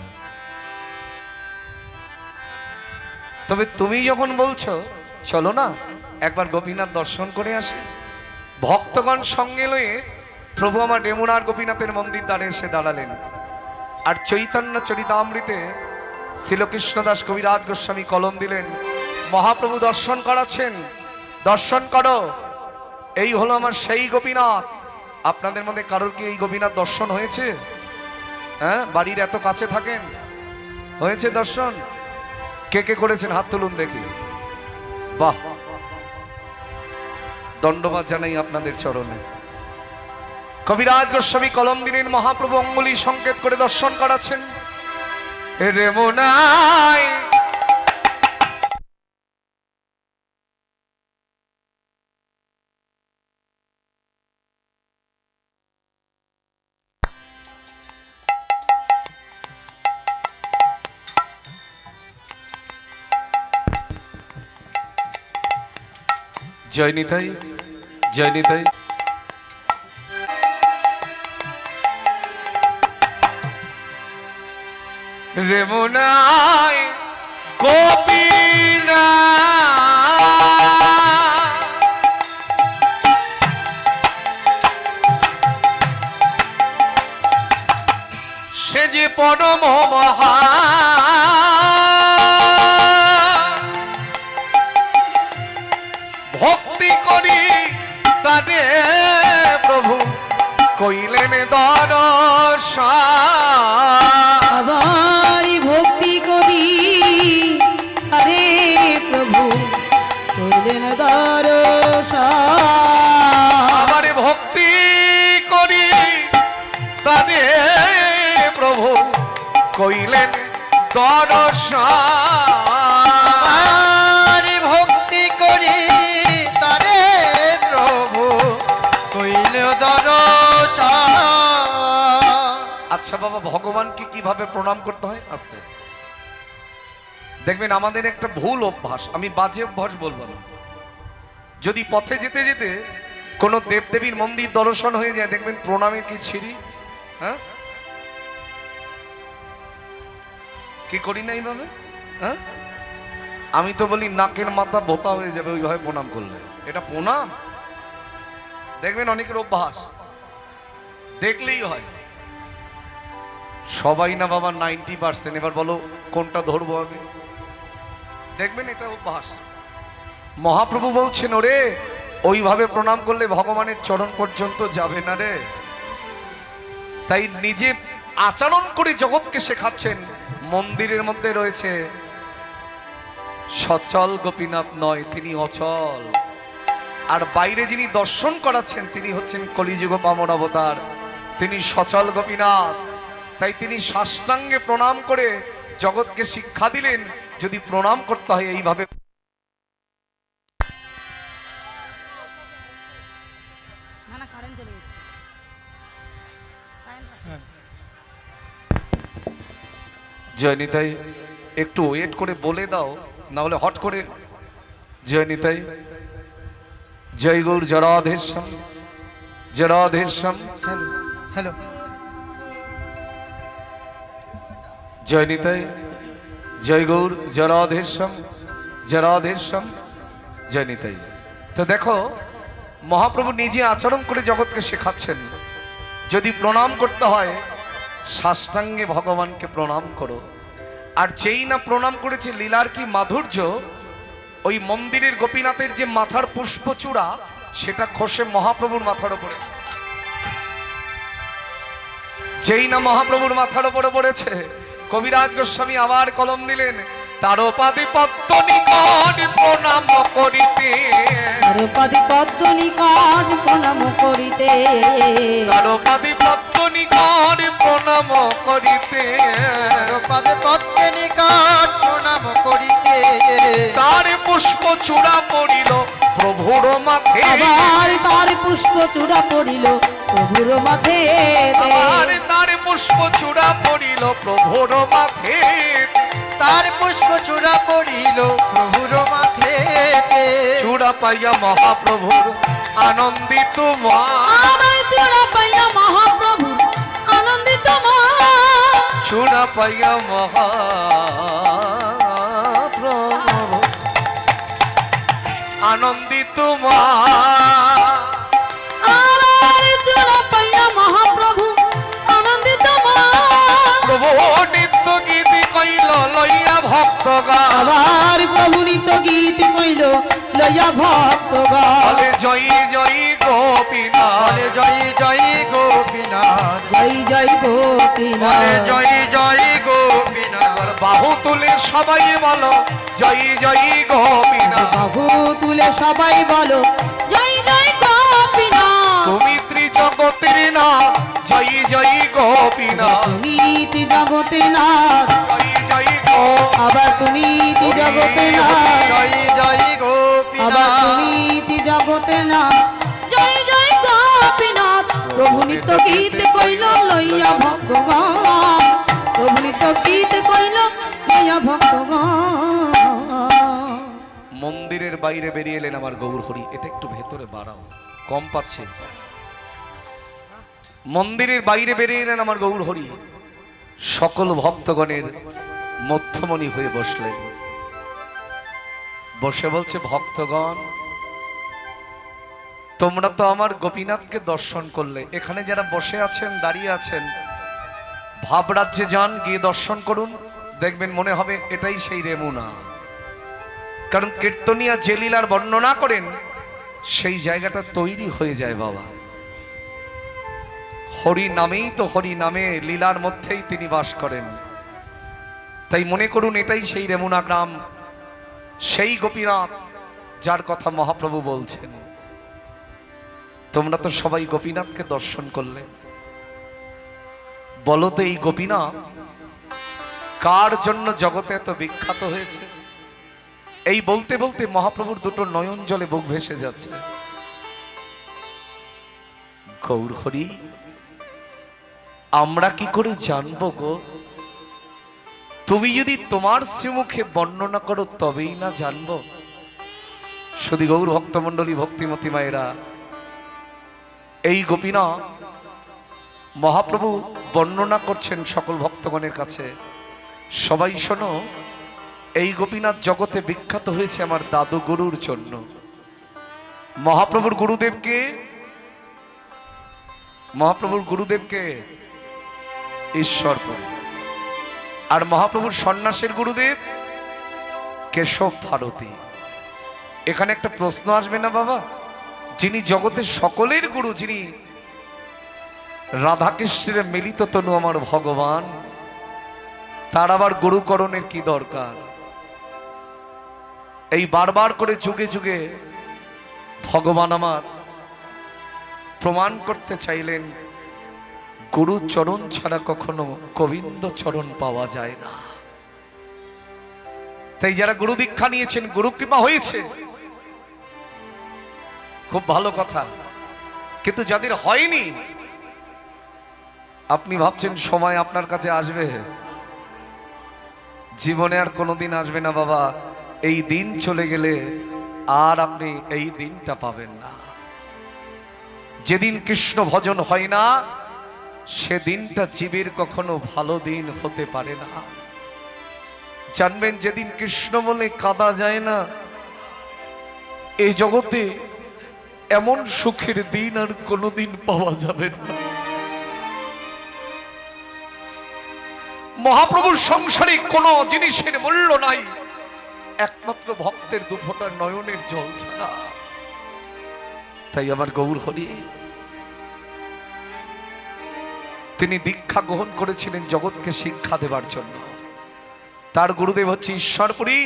Speaker 1: তবে তুমি যখন বলছো চলো না একবার গোপীনাথ দর্শন করে আসি। ভক্তগণ সঙ্গে লয়ে প্রভু আমার রেমুনার গোপীনাথের মন্দির দ্বারে এসে দাঁড়ালেন। আর চৈতন্য চরিতামৃতে শ্রীলকৃষ্ণদাস কবিরাজ গোস্বামী কলম দিলেন, মহাপ্রভু দর্শন করাচ্ছেন, দর্শন করো, এই হলো আমার সেই গোপীনাথ। আপনাদের মধ্যে কারোর কি এই গোপীনাথ দর্শন হয়েছে? হ্যাঁ, বাড়ির এত কাছে থাকেন, হয়েছে দর্শন? কে কে করেছেন হাত তুলুন দেখি। বাহ, দণ্ডবাদ জানাই আপনাদের চরণে। কবিরাজ গোস্বামী কলম দিলেন, মহাপ্রভু অঙ্গুলি সংকেত করে দর্শন করাচ্ছেন। রেমুনায় জয় নিতাই, জয় নিতাই। রেমুনায় গোপীনাথ, সে যে পরম মহা ভক্তি করি তারে প্রভু কইলেন দর্শন।
Speaker 2: আবার ভক্তি করি আরে প্রভু করলেন দর্শন।
Speaker 1: আবার ভক্তি করি তারে প্রভু কইলেন দর্শন।
Speaker 3: আর ভক্তি করি তারে প্রভু কইল দর্শন।
Speaker 1: আচ্ছা বাবা, ভগবানকে কিভাবে প্রণাম করতে হয়? আস্তে দেখবেন, আমাদের একটা ভুল অভ্যাস, আমি বাজে অভ্যাস বলবো না, যদি পথে যেতে যেতে কোনো দেবদেবীর মন্দির দর্শন হয়ে যায়, দেখবেন প্রণামের কি ছিরি। হ্যাঁ, কি করি না এইভাবে? হ্যাঁ, আমি তো বলি নাকের মাথা ভোতা হয়ে যাবে ওইভাবে প্রণাম করলে। এটা প্রণাম? দেখবেন অনেকের অভ্যাস, দেখলেই হয়। সবাই না বাবা, 90%। এবার বলো কোনটা ধরবো আমি? দেখবেন এটা অভ্যাস। মহাপ্রভু বলছেন, ওরে ওইভাবে প্রণাম করলে ভগবানের চরণ পর্যন্ত যাবে না রে। তাই নিজে আচরণ করে জগৎকে শেখাচ্ছেন। মন্দিরের মধ্যে রয়েছে সচল গোপীনাথ নয়, তিনি অচল। আর বাইরে যিনি দর্শন করাচ্ছেন তিনি হচ্ছেন কলিযুগ পামর অবতার, তিনি সচল গোপীনাথ। তাই তিনি সাষ্টাঙ্গে প্রণাম করে জগৎকে শিক্ষা দিলেন, যদি প্রণাম করতে হয় এইভাবে।
Speaker 2: না না, কারেন্ট চলে গেছে।
Speaker 1: জয় নিতাই, একটু ওয়েট করে বলে দাও, না হলে হট করে। জয় নিতাই, জয় গৌর জরাধেশ্বম, জরাধেশ্বম।
Speaker 3: Hello hello.
Speaker 1: জয় নিতাই, জয় গৌর জরাধেশ্বম, জরাধেশ্বম। জয় নিতাই। তো দেখো মহাপ্রভু নিজে আচরণ করে জগৎকে শেখাচ্ছেন, যদি প্রণাম করতে হয় সাষ্টাঙ্গে ভগবানকে প্রণাম করো। আর যেই না প্রণাম করেছে, লীলার কি মাধুর্য, ওই মন্দিরের গোপীনাথের যে মাথার পুষ্পচূড়া সেটা খসে মহাপ্রভুর মাথার উপরে। যেই না মহাপ্রভুর মাথার উপরে পড়েছে, কবিরাজ গোস্বামী আবার কলম দিলেন, তারও পাদে পদ্ম নিকট প্রণাম করিতে,
Speaker 2: তারও পাদে পদ্ম নিকট প্রণাম করিতে,
Speaker 1: তারও পাদে পদ্ম নিকট প্রণাম করিতে,
Speaker 3: পাদে পদ্মে নিকট প্রণাম করিতে,
Speaker 1: তার পুষ্প চূড়া পড়িল প্রভুর মাথে,
Speaker 2: আবার তার পুষ্প চূড়া পড়িল প্রভুর মাথে,
Speaker 1: আবার তার পুষ্প চূড়া পড়িল প্রভুর মাথে,
Speaker 3: তার পুষ্প চূড়া পড়িল প্রভুর মাথে,
Speaker 1: চূড়া পাইয়া মহাপ্রভুর আনন্দিত মা,
Speaker 2: আমার চূড়া পাইয়া মহাপ্রভু আনন্দিত মা,
Speaker 1: চূড়া পাইয়া মহাপ্রভু আনন্দিত মা,
Speaker 2: আমার চূড়া পাইয়া মহাপ্রভু আনন্দিত মা,
Speaker 1: প্রভু নিত্য গীতি কইল লইয়া ভক্তগণ,
Speaker 2: আবার প্রভু নিত্য গীত কইল লইয়া ভক্তগণ,
Speaker 1: বলে জয়ী জয়ী গোপীনাথ,
Speaker 3: বলে জয় জয় গোপীনাথ,
Speaker 2: জয় জয়
Speaker 3: বলে
Speaker 2: গোপীনাথ,
Speaker 3: জয় জয় গোপীনাথ,
Speaker 1: বাহু তুলে সবাই বলো জয়ী জয়ী গোপীনাথ,
Speaker 2: বাহু তুলে সবাই বলো জয় জয় গোপীনাথ,
Speaker 1: তুমি ত্রিজগতের না জয়ী জয়ী গোপীনাথ,
Speaker 2: তুমি তি জগতে নাথ,
Speaker 1: জয়ী জয়ী
Speaker 2: আবার তুমি তি জগতে নাথ,
Speaker 3: জয় জয়
Speaker 2: আবার
Speaker 3: গোপীনাথ,
Speaker 2: তুমি তি জগতে নাথ, জয় জয় গোপীনাথ, প্রভু নিত্য গীত কইল লইয়া ভক্তগণ, প্রভু নিত্য গীত কইল লইয়া ভক্তগণ।
Speaker 1: মন্দিরের বাইরে বেরিয়ে এলেন আমার গৌর হরি, এটা একটু ভেতরে বাড়াও, কম পাচ্ছে। মন্দিরের বাইরে বেরিয়ে এলেন আমার গৌর হরি, সকল ভক্তগণের মধ্যমণি হয়ে বসলেন, বসে বলছে, ভক্তগণ তোমরা তো আমার গোপীনাথকে দর্শন করলে, এখানে যারা বসে আছেন দাঁড়িয়ে আছেন ভাবরাজ্যে যান, গিয়ে দর্শন করুন, দেখবেন মনে হবে এটাই সেই রেমুনা। কারণ কীর্তনিয়া যে লীলার বর্ণনা করেন সেই জায়গাটা তৈরি হয়ে যায় বাবা। হরি নামেই তো, হরি নামে লীলার মধ্যেই তিনি বাস করেন, তাই মনে করুন এটাই সেই রেমুনা গ্রাম, সেই গোপীনাথ যার কথা মহাপ্রভু বলছেন। তোমরা তো সবাই গোপীনাথকে দর্শন করলে, বলো তো এই গোপীনাথ কার জন্য জগতে এত বিখ্যাত হয়েছে? এই বলতে বলতে মহাপ্রভুর দুটো নয়ন জলে বুক ভেসে যাচ্ছে। গৌর হরি, আমরা কি করে জানবো গো? তুমি যদি তোমার শ্রীমুখে বর্ণনা করো তবেই না জানবো। শুধু গৌর ভক্তমণ্ডলী, ভক্তিমতী মায়েরা, এই গোপীনাথ মহাপ্রভু বর্ণনা করছেন সকল ভক্তগণের কাছে। সবাই শোনো, এই গোপীনাথ জগতে বিখ্যাত হয়েছে আমার দাদু গুরুর জন্য। মহাপ্রভুর গুরুদেবকে, মহাপ্রভুর গুরুদেবকে ঈশ্বরপুর, আর মহাপ্রভুর সন্ন্যাসের গুরুদেব কেশব ভারতী। এখানে একটা প্রশ্ন আসবে না বাবা, যিনি জগতের সকলের গুরু, যিনি রাধাকৃষ্ণের মিলিত তনু আমার ভগবান, তার আবার গুরুকরণের কি দরকার? এই বারবার করে যুগে যুগে ভগবান আমার প্রমাণ করতে চাইলেন গুরু চরণ ছাড়া কখনো গোবিন্দ চরণ পাওয়া যায় না। তাই যারা গুরু দীক্ষা নিয়েছেন, গুরু কৃপা হয়েছে, খুব ভালো কথা। কিন্তু যাদের হয়নি, আপনি ভাবছেন সময় আপনার কাছে আসবে, জীবনে আর কোনোদিন আসবে না বাবা। এই দিন চলে গেলে আর আপনি এই দিনটা পাবেন না। যেদিন কৃষ্ণ ভজন হয় না, সেদিনটা জীবের কখনো ভালো দিন হতে পারে না। জানবেন, যেদিন কৃষ্ণ বলে কাঁদা যায় না, এই জগতে এমন সুখের দিন আর কোনোদিন পাওয়া যাবে না। মহাপ্রভুর সংসারে কোনো জিনিসের মূল্য নাই, একমাত্র ভক্তের দুফোঁটা নয়নের জল ছাড়া। তাই আমার গৌর হরি তিনি দীক্ষা গ্রহণ করেছিলেন জগৎকে শিক্ষা দেবার জন্য। তার গুরুদেব হচ্ছে ঈশ্বরপুরী,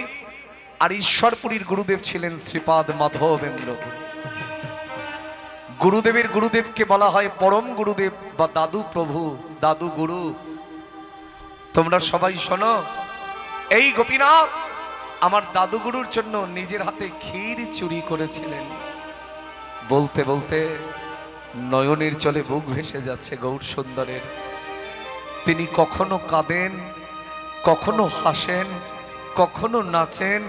Speaker 1: আর ঈশ্বরপুরীর গুরুদেব ছিলেন শ্রীপাদ মাধবেন্দ্র। গুরুদেবের গুরুদেবকে বলা হয় পরম গুরুদেব বা দাদু প্রভু, দাদু গুরু। তোমরা সবাই শোনো, এই গোপীনাথ আমার দাদু গুরুর জন্য নিজের হাতে ক্ষীর চুরি করেছিলেন। বলতে বলতে নয়নের জলে বুক ভেসে যাচ্ছে গৌর সুন্দরের। তিনি কখনো কাঁদেন, কখনো হাসেন, কখনো নাচেন,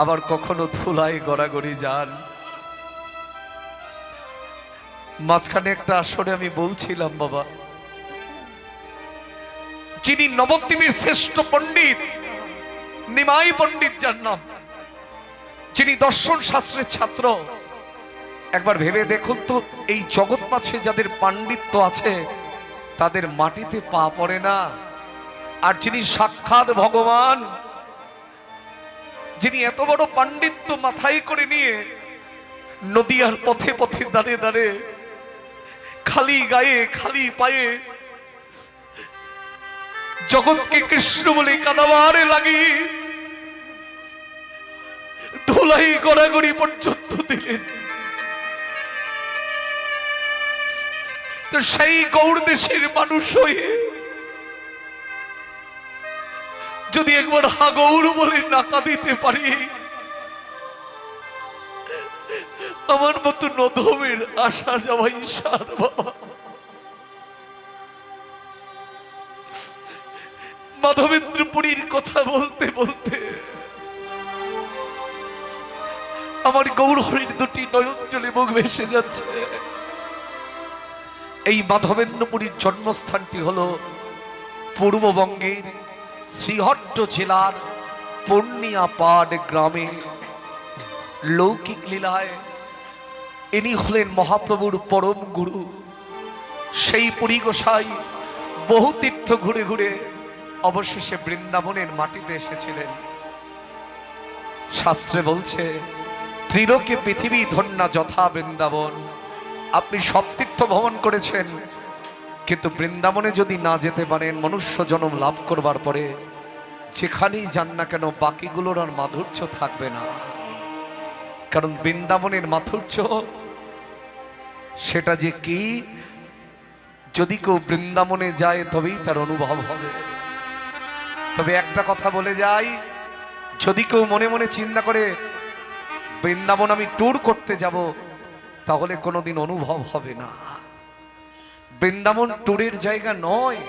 Speaker 1: আবার কখনো ধুলায় গড়াগড়ি যান। মাঝখানে একটা আসরে আমি বলছিলাম, বাবা, যিনি নবদ্বীপের শ্রেষ্ঠ পণ্ডিত, নিমাই পণ্ডিত যার নাম, যিনি দর্শন শাস্ত্রের ছাত্র, একবার ভেবে দেখুন তো, এই জগৎ মাঝে যাদের পাণ্ডিত্য আছে তাদের মাটিতে পা পড়ে না। আর যিনি সাক্ষাৎ ভগবান, যিনি এত বড় পাণ্ডিত্য মাথায় করে নিয়ে নদিয়ার পথে পথে দাঁড়ে দাঁড়ে খালি গায়ে খালি পায়ে জগৎকে কৃষ্ণ বলে কাদাবারে লাগিয়ে ধুলাই গড়াগড়ি পর্যন্ত দিলেন। তো সেই গৌর দেশের মানুষ হয়ে যদি একবার হা গৌর বলে নাকা দিতে পারি, আমার মতো নধমের আশা যাওয়াই সার। বাবা, মাধবেন্দ্রপুরীর কথা বলতে বলতে আমার গৌর হরির দুটি নয়ন জলে মুখ ভেসে যাচ্ছে। এই মাধবেন্দ্রপুরীর জন্মস্থানটি হলো পূর্ববঙ্গের শ্রীহট্ট জেলার পূর্ণিয়াপাড় গ্রামে। লৌকিক লীলায় ইনি হলেন মহাপ্রভুর পরম গুরু। সেই পুরী গোসাই বহু তীর্থ ঘুরে ঘুরে অবশেষে বৃন্দাবনের মাটিতে এসেছিলেন। শাস্ত্রে বলছে, ত্রিলোকে পৃথিবী ধন্যা যথা বৃন্দাবন। আপনি সব তীর্থ ভ্রমণ করেছেন, কিন্তু বৃন্দাবনে যদি না যেতে পারেন, মনুষ্য জন্ম লাভ করবার পরে যেখানেই যান না কেন বাকিগুলোর আর মাধুর্য থাকবে না। কারণ বৃন্দাবনের মাধুর্য সেটা যে কি, যদি কেউ বৃন্দাবনে যায় তবেই তার অনুভব হবে। তবে একটা কথা বলে যাই, যদি কেউ মনে মনে চিন্তা করে বৃন্দাবন আমি ট্যুর করতে যাব, তাহলে কোনোদিন অনুভব হবে না। বৃন্দাবন ট্যুরের জায়গা নয়,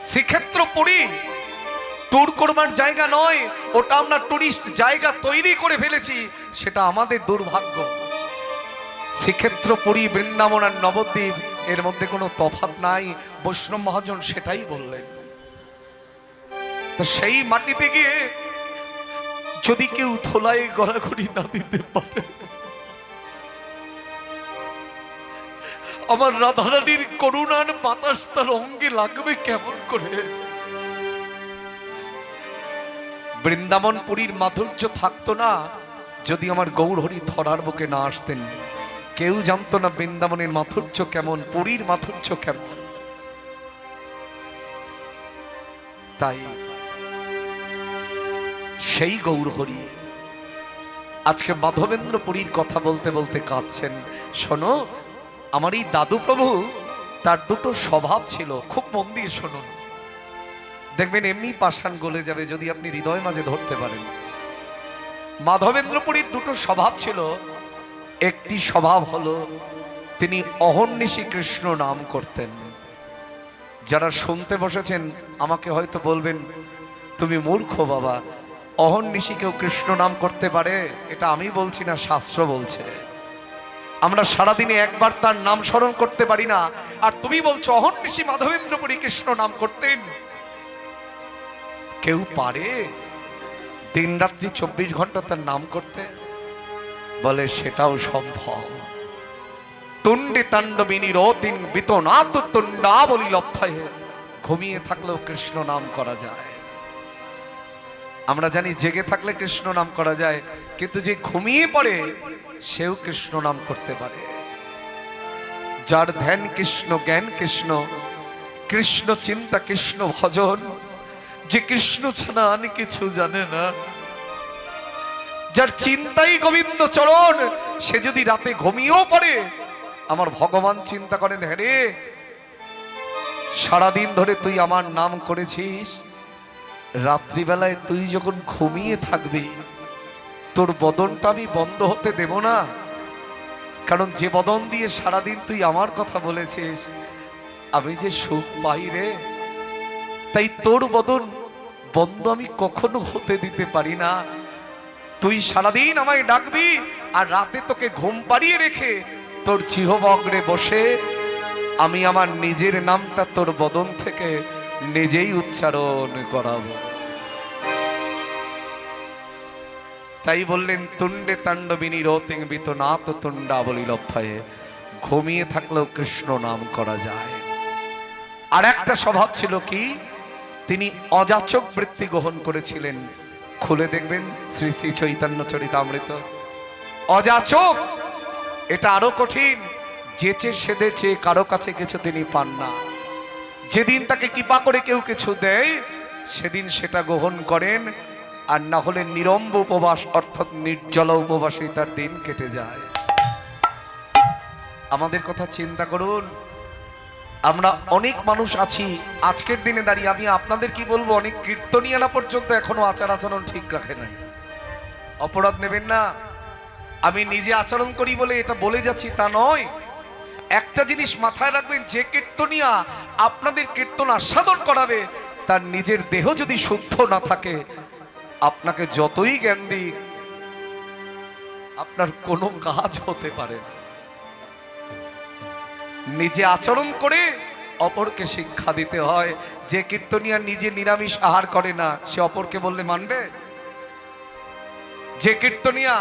Speaker 1: শ্রীক্ষেত্র পুরী ট্যুর করবার জায়গা নয়। ওটা আমরা টুরিস্ট জায়গা তৈরি করে ফেলেছি, সেটা আমাদের দুর্ভাগ্য। শ্রীক্ষেত্র পুরী, বৃন্দাবন আর নবদ্বীপ এর মধ্যে কোনো তফাৎ নাই। বৈষ্ণব মহাজন সেটাই বললেন। তো সেই মাটিতে গিয়ে যদি কেউ ধোলায় গড়াগড়ি না দিতে পারে, আমার রাধারানীর করুণার বাতাস তার অঙ্গে লাগবে কেমন করে? বৃন্দাবন পুরীর মাধুর্য থাকতো না যদি আমার গৌর হরি ধরার বুকে না আসতেন। কেউ জানতো না বৃন্দাবনের মাধুর্য কেমন, পুরীর মাধুর্য কেমন। তাই সেই গৌর হরি আজকে মাধবেন্দ্রপুরীর কথা বলতে বলতে কাঁদছেন। শোনো, আমার এই দাদু প্রভু, তার দুটো স্বভাব ছিল, খুব মন দিয়ে শুনুন, দেখবেন এমনি পাষাণ গলে যাবে যদি আপনি হৃদয় মাঝে ধরতে পারেন। মাধবেন্দ্রপুরীর দুটো স্বভাব ছিল। একটি স্বভাব হলো তিনি অহর্নিশি কৃষ্ণ নাম করতেন। যারা শুনতে বসেছেন আমাকে হয়তো বলবেন, তুমি মূর্খ বাবা, অহর্নিশি কেউ কৃষ্ণ নাম করতে পারে? এটা আমি বলছি না, শাস্ত্র বলছে। আমরা সারাদিনে একবার তার নাম স্মরণ করতে পারি না, আর তুমি বলছো অহর্নিশি মাধবেন্দ্রপুরী কৃষ্ণ নাম করতেন। কেউ পারে দিন রাত্রি 24 ঘন্টা তার নাম করতে? বলে সেটাও সম্ভব। তুণ্ডে তাণ্ডবিনী রতিন বিতনাত তুণ্ডা বলি লব্ধায়, ঘুমিয়ে থাকলেও কৃষ্ণ নাম করা যায়। আমরা জানি জেগে থাকলে কৃষ্ণ নাম করা যায়, কিন্তু যে ঘুমিয়ে পড়ে সেও কৃষ্ণ নাম করতে পারে। যার ধ্যান কৃষ্ণ, জ্ঞান কৃষ্ণ, কৃষ্ণ চিন্তা, কৃষ্ণ ভজন, যে কৃষ্ণ ছাড়া আর কিছু জানে না, যার চিন্তাই গোবিন্দ চরণ, সে যদি রাতে ঘুমিয়েও পড়ে আমার ভগবান চিন্তা করেন, হ্যাঁ রে সারাদিন ধরে তুই আমার নাম করেছিস, রাত্রিবেলায় তুই যখন ঘুমিয়ে থাকবি তোর বদনটা আমি বন্ধ হতে দেব না, কারণ যে বদন দিয়ে সারাদিন তুই আমার কথা বলেছিস আমি যে সুখ পাই রে, তাই তোর বদন বন্ধ আমি কখনো হতে দিতে পারি না। তুই সারাদিন আমায় ডাকবি আর রাতে তোকে ঘুম পাড়িয়ে রেখে তোর জিহ্বগ্রে বসে আমি আমার নিজের নামটা তোর বদন থেকে নিজেই উচ্চারণ করাবো। তাই বললেন তুণ্ডে তাণ্ডবিনী রতিং বিতনাত তুণ্ডা বলি লব্ধায়, ঘুমিয়ে থাকলেও কৃষ্ণ নাম করা যায়। আর একটা স্বভাব ছিল কি, তিনি অযাচক বৃত্তি গ্রহণ করেছিলেন। খুলে দেখবেন শ্রী শ্রী চৈতন্য চরিতামৃত। অযাচক এটা আরো কঠিন, যেচে সেদেছে কারো কাছে কিছু তিনি পান না। যেদিন তাকে কৃপা করে কেউ কিছু দেয় সেদিন সেটা গ্রহণ করেন, আর না হলে নিরম্ব উপবাস অর্থাৎ নির্জল উপবাসে তার দিন কেটে যায়। আমাদের কথা চিন্তা করুন, আমরা অনেক মানুষ আছি আজকের দিনে দাঁড়িয়ে, আমি আপনাদের কি বলবো, অনেক কীর্তনিয়ানা পর্যন্ত এখনো আচার আচরণ ঠিক রাখে নাই। অপরাধ নেবেন না, আমি নিজে আচরণ করি বলে এটা বলে যাচ্ছি তা নয়। একটা জিনিস মাথায় রাখবেন, যে কীর্তনিয়া আপনাদের কীর্তন আস্বাদন করাবে তার নিজের দেহ যদি শুদ্ধ না থাকে, আপনাকে যতই জ্ঞান দিক আপনার কোনো কাজ হতে পারে না। নিজে আচরণ করে অপরকে শিক্ষা দিতে হয়। যে কীর্তনিয়া নিজে নিরামিষ আহার করে না সে অপরকে বললে মানবে? যে কীর্তনিয়া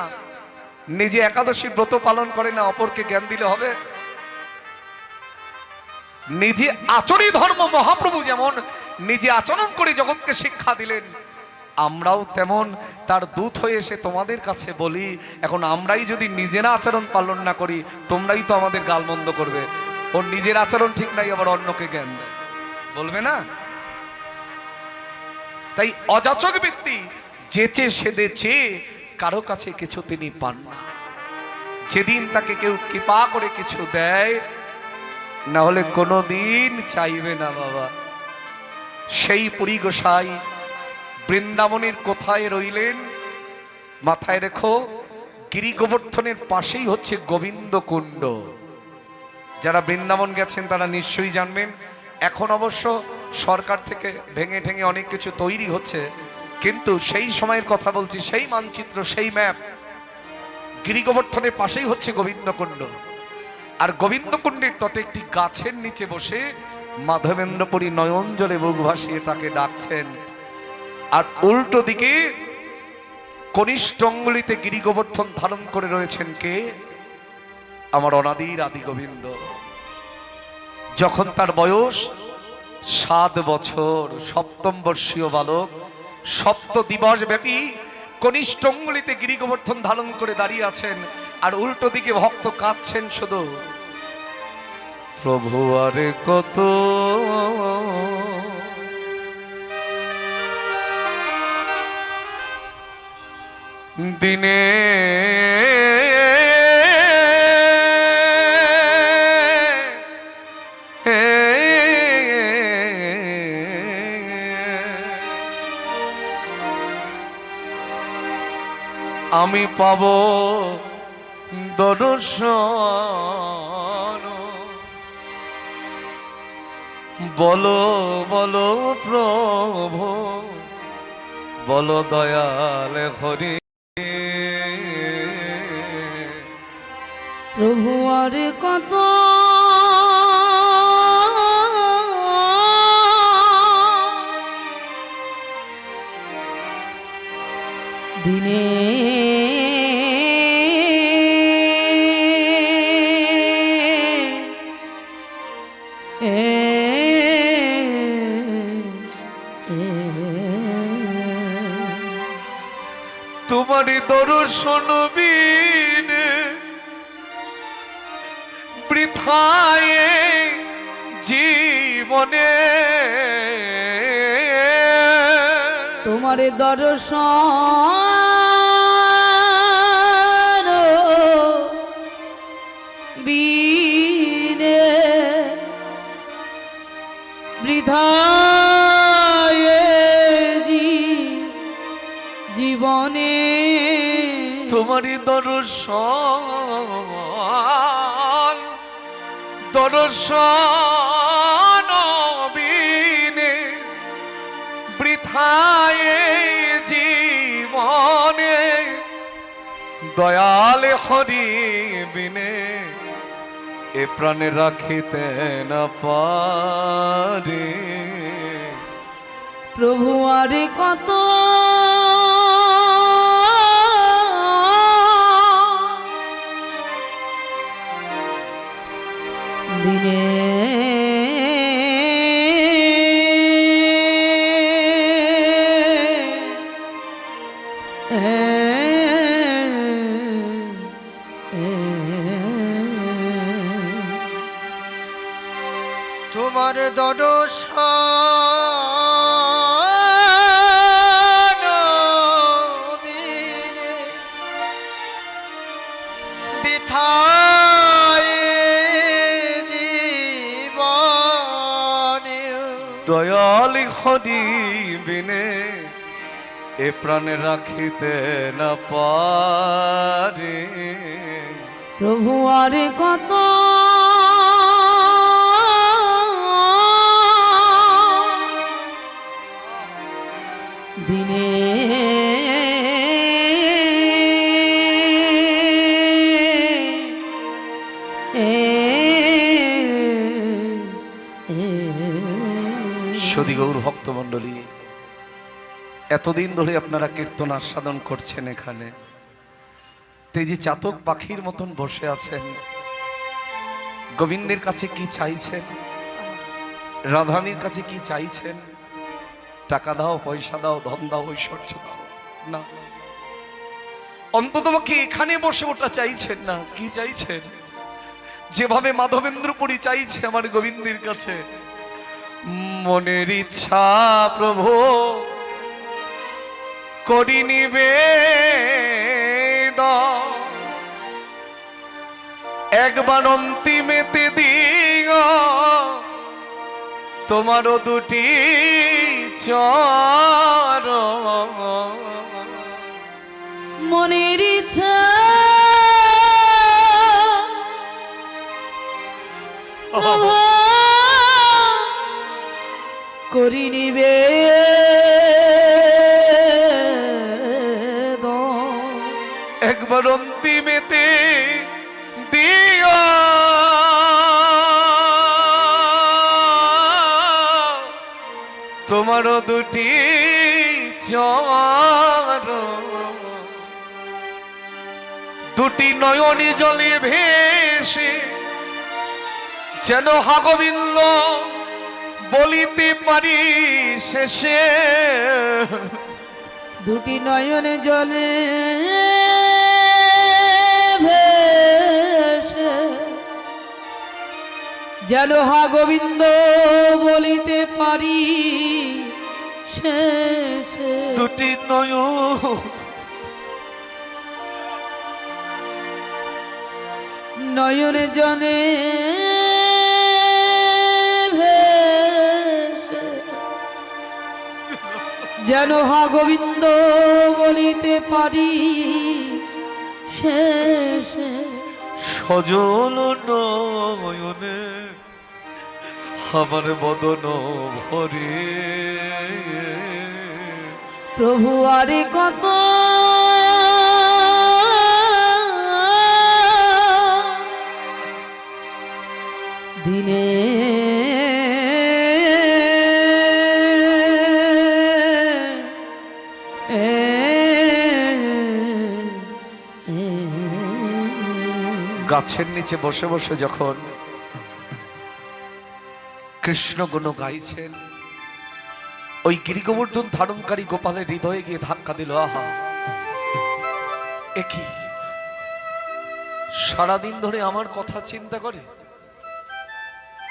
Speaker 1: নিজে একাদশী ব্রত পালন করে না অপরকে জ্ঞান দিলে হবে? নিজে আচরই ধর্ম। মহাপ্রভু যেমন নিজে আচরণ করে জগৎকে শিক্ষা দিলেন, আমরাও তেমন তার দূত হয়ে এসে তোমাদের কাছে বলি। এখন আমরাই যদি নিজেরা আচরণ পালন না করি তোমরাই তো আমাদের গালমন্দ করবে। ওর নিজের আচরণ ঠিক নাই আবার অন্যকে জ্ঞান দেয়, বলবে না? তাই অযাচক ব্যক্তি যেচে সেদেছে কারো কাছে কিছু তিনি পান না। যেদিন তাকে কেউ কৃপা করে কিছু দেয় না হলে কোনোদিন চাইবে না বাবা। সেই পুরী গোসাই বৃন্দাবনের কোথায় রইলেন মাথায় রেখো, গিরি গোবর্ধনের পাশেই হচ্ছে গোবিন্দ কুণ্ড। যারা বৃন্দাবন গেছেন তারা নিশ্চয়ই জানবেন। এখন অবশ্য সরকার থেকে ভেঙে ঠেঙে অনেক কিছু তৈরি হচ্ছে, কিন্তু সেই সময়ের কথা বলছি, সেই মানচিত্র, সেই ম্যাপ, গিরি গোবর্ধনের পাশেই হচ্ছে গোবিন্দ কুণ্ড। আর গোবিন্দ কুণ্ডের তটে একটি গাছের নিচে বসে মাধবেন্দ্রপুরী নয়ন জলে বুক ভাসিয়ে তাকে ডাকছেন। আর উল্টো দিকে কনিষ্ঠ অঙ্গুলিতে গিরি গোবর্ধন ধারণ করে রয়েছেন কে? আমার অনাদির আদি গোবিন্দ। যখন তার বয়স 7 বছর, সপ্তম বর্ষীয় বালক, সপ্ত দিবস ব্যাপী কনিষ্ঠ অঙ্গুলিতে গিরি গোবর্ধন ধারণ করে দাঁড়িয়ে আছেন, আর উল্টো দিকে ভক্ত কাঁদছেন শুধু, প্রভু আরে কত দিনে আমি পাব দর্শন, বলো বলো প্রভু, বলো দয়াল হরি।
Speaker 2: প্রভু আর কত দিনে
Speaker 1: তোমারই দর্শন বিনে বৃথায় জীবনে
Speaker 2: তোমার দর্শন বিনে বৃথায় জীবনে
Speaker 1: তোমারই দর্শন বিনে বৃথায় জীবনে দয়াল হরি বিনে এ প্রাণে রাখিতে না পারে।
Speaker 2: প্রভু আরে কত দিনে
Speaker 3: তোমার দর্শন বিনে বৃথায় জীবনে
Speaker 1: দয়াল হরি বিনে এ প্রাণে রাখিতে না পারে।
Speaker 2: প্রভু আরে কত দিনে
Speaker 1: সদী গৌর ভক্তমণ্ডলী, এতদিন ধরে আপনারা কীর্তন আস্বাদন করছেন এখানে, এই যে চাতক পাখির মতন বসে আছেন, গোবিন্দের কাছে কি চাইছেন, রাধানির কাছে কি চাইছেন? টাকা দাও, পয়সা দাও, ধন দাও, ঐশ্বর্য দাও না, অন্তত কি এখানে বসে ওটা চাইছেন না? কি চাইছেন? যেভাবে মাধবেন্দ্রপুরী চাইছে আমার গোবিন্দের কাছে, মনের ইচ্ছা প্রভু করি নিবেদন, একবার অন্তিমেতে দিও তোমারও দুটি চরণ।
Speaker 2: মনের ইচ্ছা প্রভু করি নিবে
Speaker 1: একবার অন্তিমেতে দিও তোমারও দুটি চরণ, দুটি নয়নি জলে ভেসে যেন হা গোবিন্দ বলিতে পারি শেষে।
Speaker 2: দুটি নয়নে জলে ভেসে যেন হা গোবিন্দ বলিতে পারি শেষে।
Speaker 1: দুটি
Speaker 2: নয়নে জলে ভেসে যেন হা গোবিন্দ বলিতে পারি শেষে।
Speaker 1: সজল নয়নে আমার বদন ভরে,
Speaker 2: প্রভু আরে কত দিনে
Speaker 1: গাছের নিচে বসে বসে যখন কৃষ্ণ গুণ গাইছেন, ওই গিরিগোবর্ধন ধারণকারী গোপালের হৃদয়ে গিয়ে ধাক্কা দিল। আহা, একই সারাদিন ধরে আমার কথা চিন্তা করে,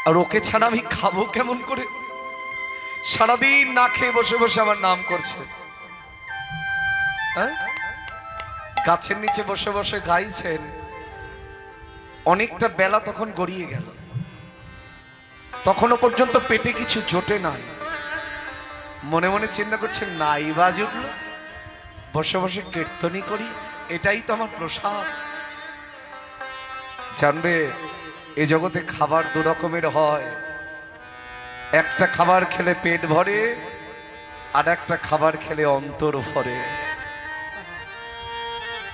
Speaker 1: আর ওকে ছাড়া আমি খাবো কেমন করে? সারাদিন না খেয়ে বসে বসে আমার নাম করছে। হ্যাঁ, গাছের নিচে বসে বসে গাইছেন। অনেকটা বেলা তখন গড়িয়ে গেল, তখনও পর্যন্ত পেটে কিছু জোটে নাই। মনে মনে চিন্তা করছেন, নাই বা জুটলো, বসে বসে কীর্তনই করি, এটাই তো আমার প্রসাদ। জানবে, এ জগতে খাবার দু রকমের হয়। একটা খাবার খেলে পেট ভরে, আর একটা খাবার খেলে অন্তর ভরে।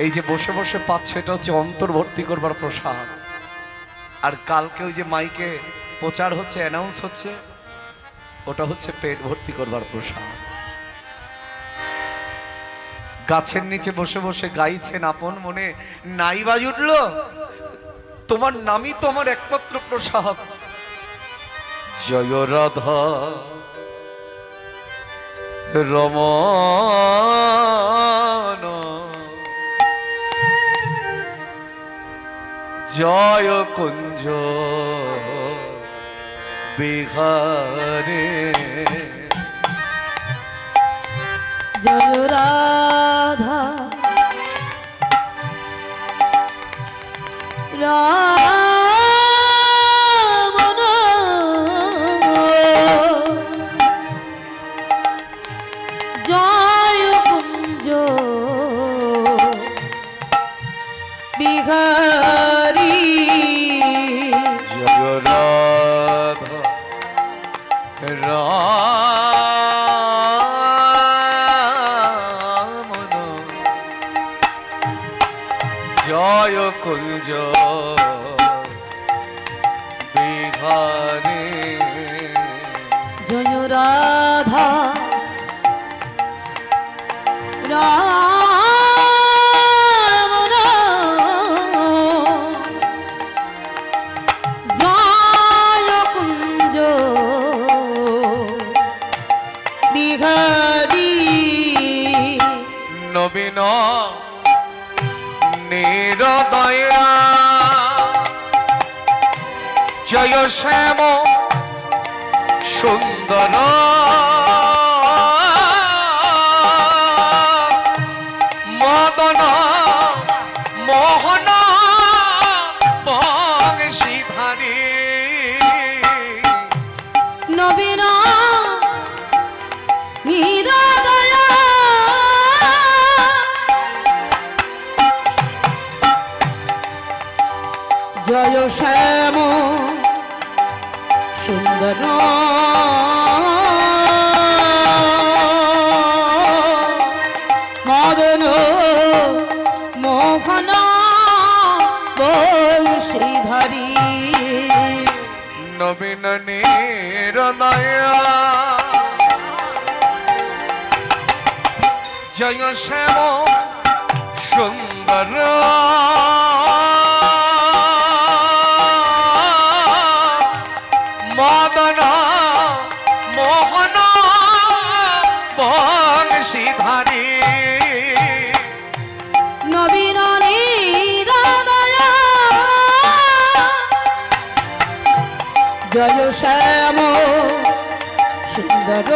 Speaker 1: এই যে বসে বসে পাচ্ছে, এটা হচ্ছে অন্তর ভর্তি করবার প্রসাদ। আর কালকে ওই যে মাইকে প্রচার হচ্ছে, অ্যানাউন্স হচ্ছে, ওটা হচ্ছে পেট ভর্তি করবার প্রসাদ। গাছের নিচে বসে বসে গাইছেন আপন মনে, নাই বাজ উঠলো, তোমার নামই তোমার একমাত্র প্রসাদ। জয় রাধা রমণ, জয় কুঞ্জ বিহারে।
Speaker 2: জয় রাধা রমণ, জয় কুঞ্জ বিহারী।
Speaker 1: জয় রাধা রমণ, জয় কুঞ্জ বিহারে।
Speaker 2: জয় রাধা রমণ, জয় কুঞ্জ বিহারী।
Speaker 1: নবীন নিরদয়া, জয় শ্যাম সুন্দর, মদন মোহন বংশীধারী।
Speaker 2: নবীন নিরদয়া, জয় শ্যাম সুন্দর, মদন মোহন বংশীধারী।
Speaker 1: নবীন নিরদয়া, জয় শ্যাম সুন্দর, মদন মোহন বংশীধারী।
Speaker 2: নবীন নিরদয়া, জয় শ্যাম সুন্দর,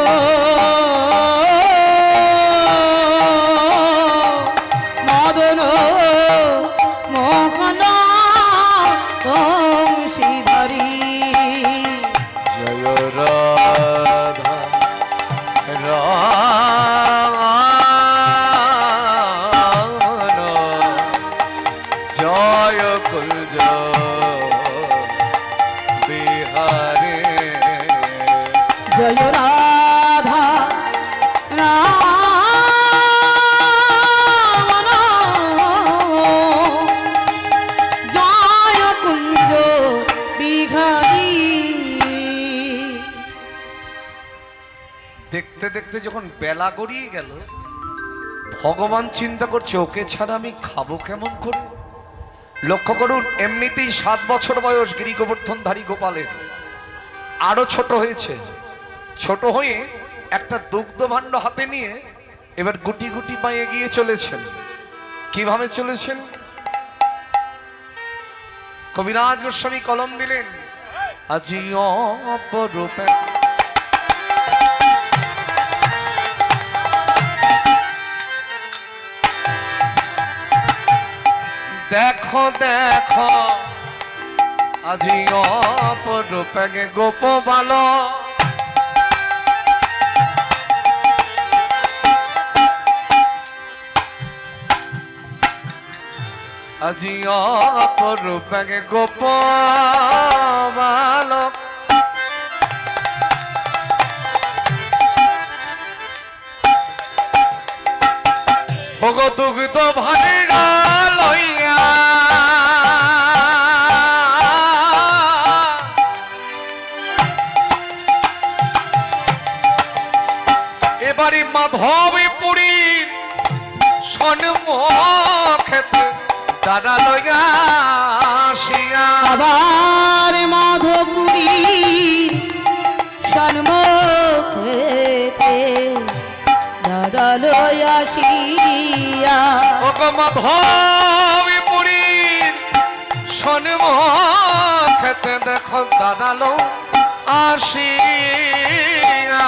Speaker 2: মদন মোহন বংশীধারী।
Speaker 1: জয় রাধা রমণ, জয় কুঞ্জ বিহারে।
Speaker 2: জয় রাধা রমণ, জয় কুঞ্জ বিহারী।
Speaker 1: দেখতে দেখতে যখন বেলা গড়িয়ে গেল, ভগবান চিন্তা করছে, ওকে ছাড়া আমি খাবো কেমন করে? লক্ষ্য করুন, এমনিতেই 7 বছর বয়স গিরি গোবর্ধনধারী গোপালের, আরো ছোট হয়েছে। ছোট হয়ে একটা দুগ্ধ ভাণ্ড হাতে নিয়ে এবার গুটি গুটি পায়ে এগিয়ে চলেছেন। কিভাবে চলেছেন? কবিরাজ গোস্বামী কলম দিলেন, আজি অপরূপে দেখো দেখো, আজি অপরূপে গোপ বালো, আজি অপরূপে গোপ বালক, ভগদুগ্ধ ভাইরা লইয়া এবারে মাধবীপুরীর সন্মুখেতে দাদা লইয়া আসিয়া,
Speaker 2: আবার মাধবপুরীর সন্মুখেতে দাঁড়ালো আসিয়া।
Speaker 1: ওগো মাধবীপুরীর সন্মুখেতে দেখো দাঁড়ালো আসিয়া,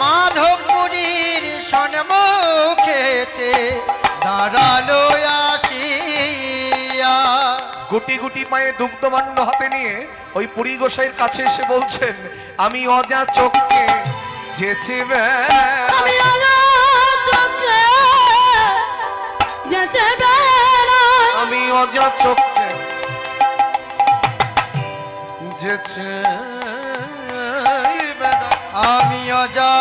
Speaker 3: মাধবপুরীর সন্মুখেতে দাঁড়ালো আসিয়া।
Speaker 1: গুটি গুটি পায়ে দুগ্ধমান্য হাতে নিয়ে ওই পুরী গোসাইয়ের কাছে এসে বলছেন, আমি অজা চোখকে যেছি
Speaker 2: আমি আলো চোখে যেচে বেড়াই,
Speaker 1: আমি অজা চোখকে যেছে
Speaker 3: আমি অজা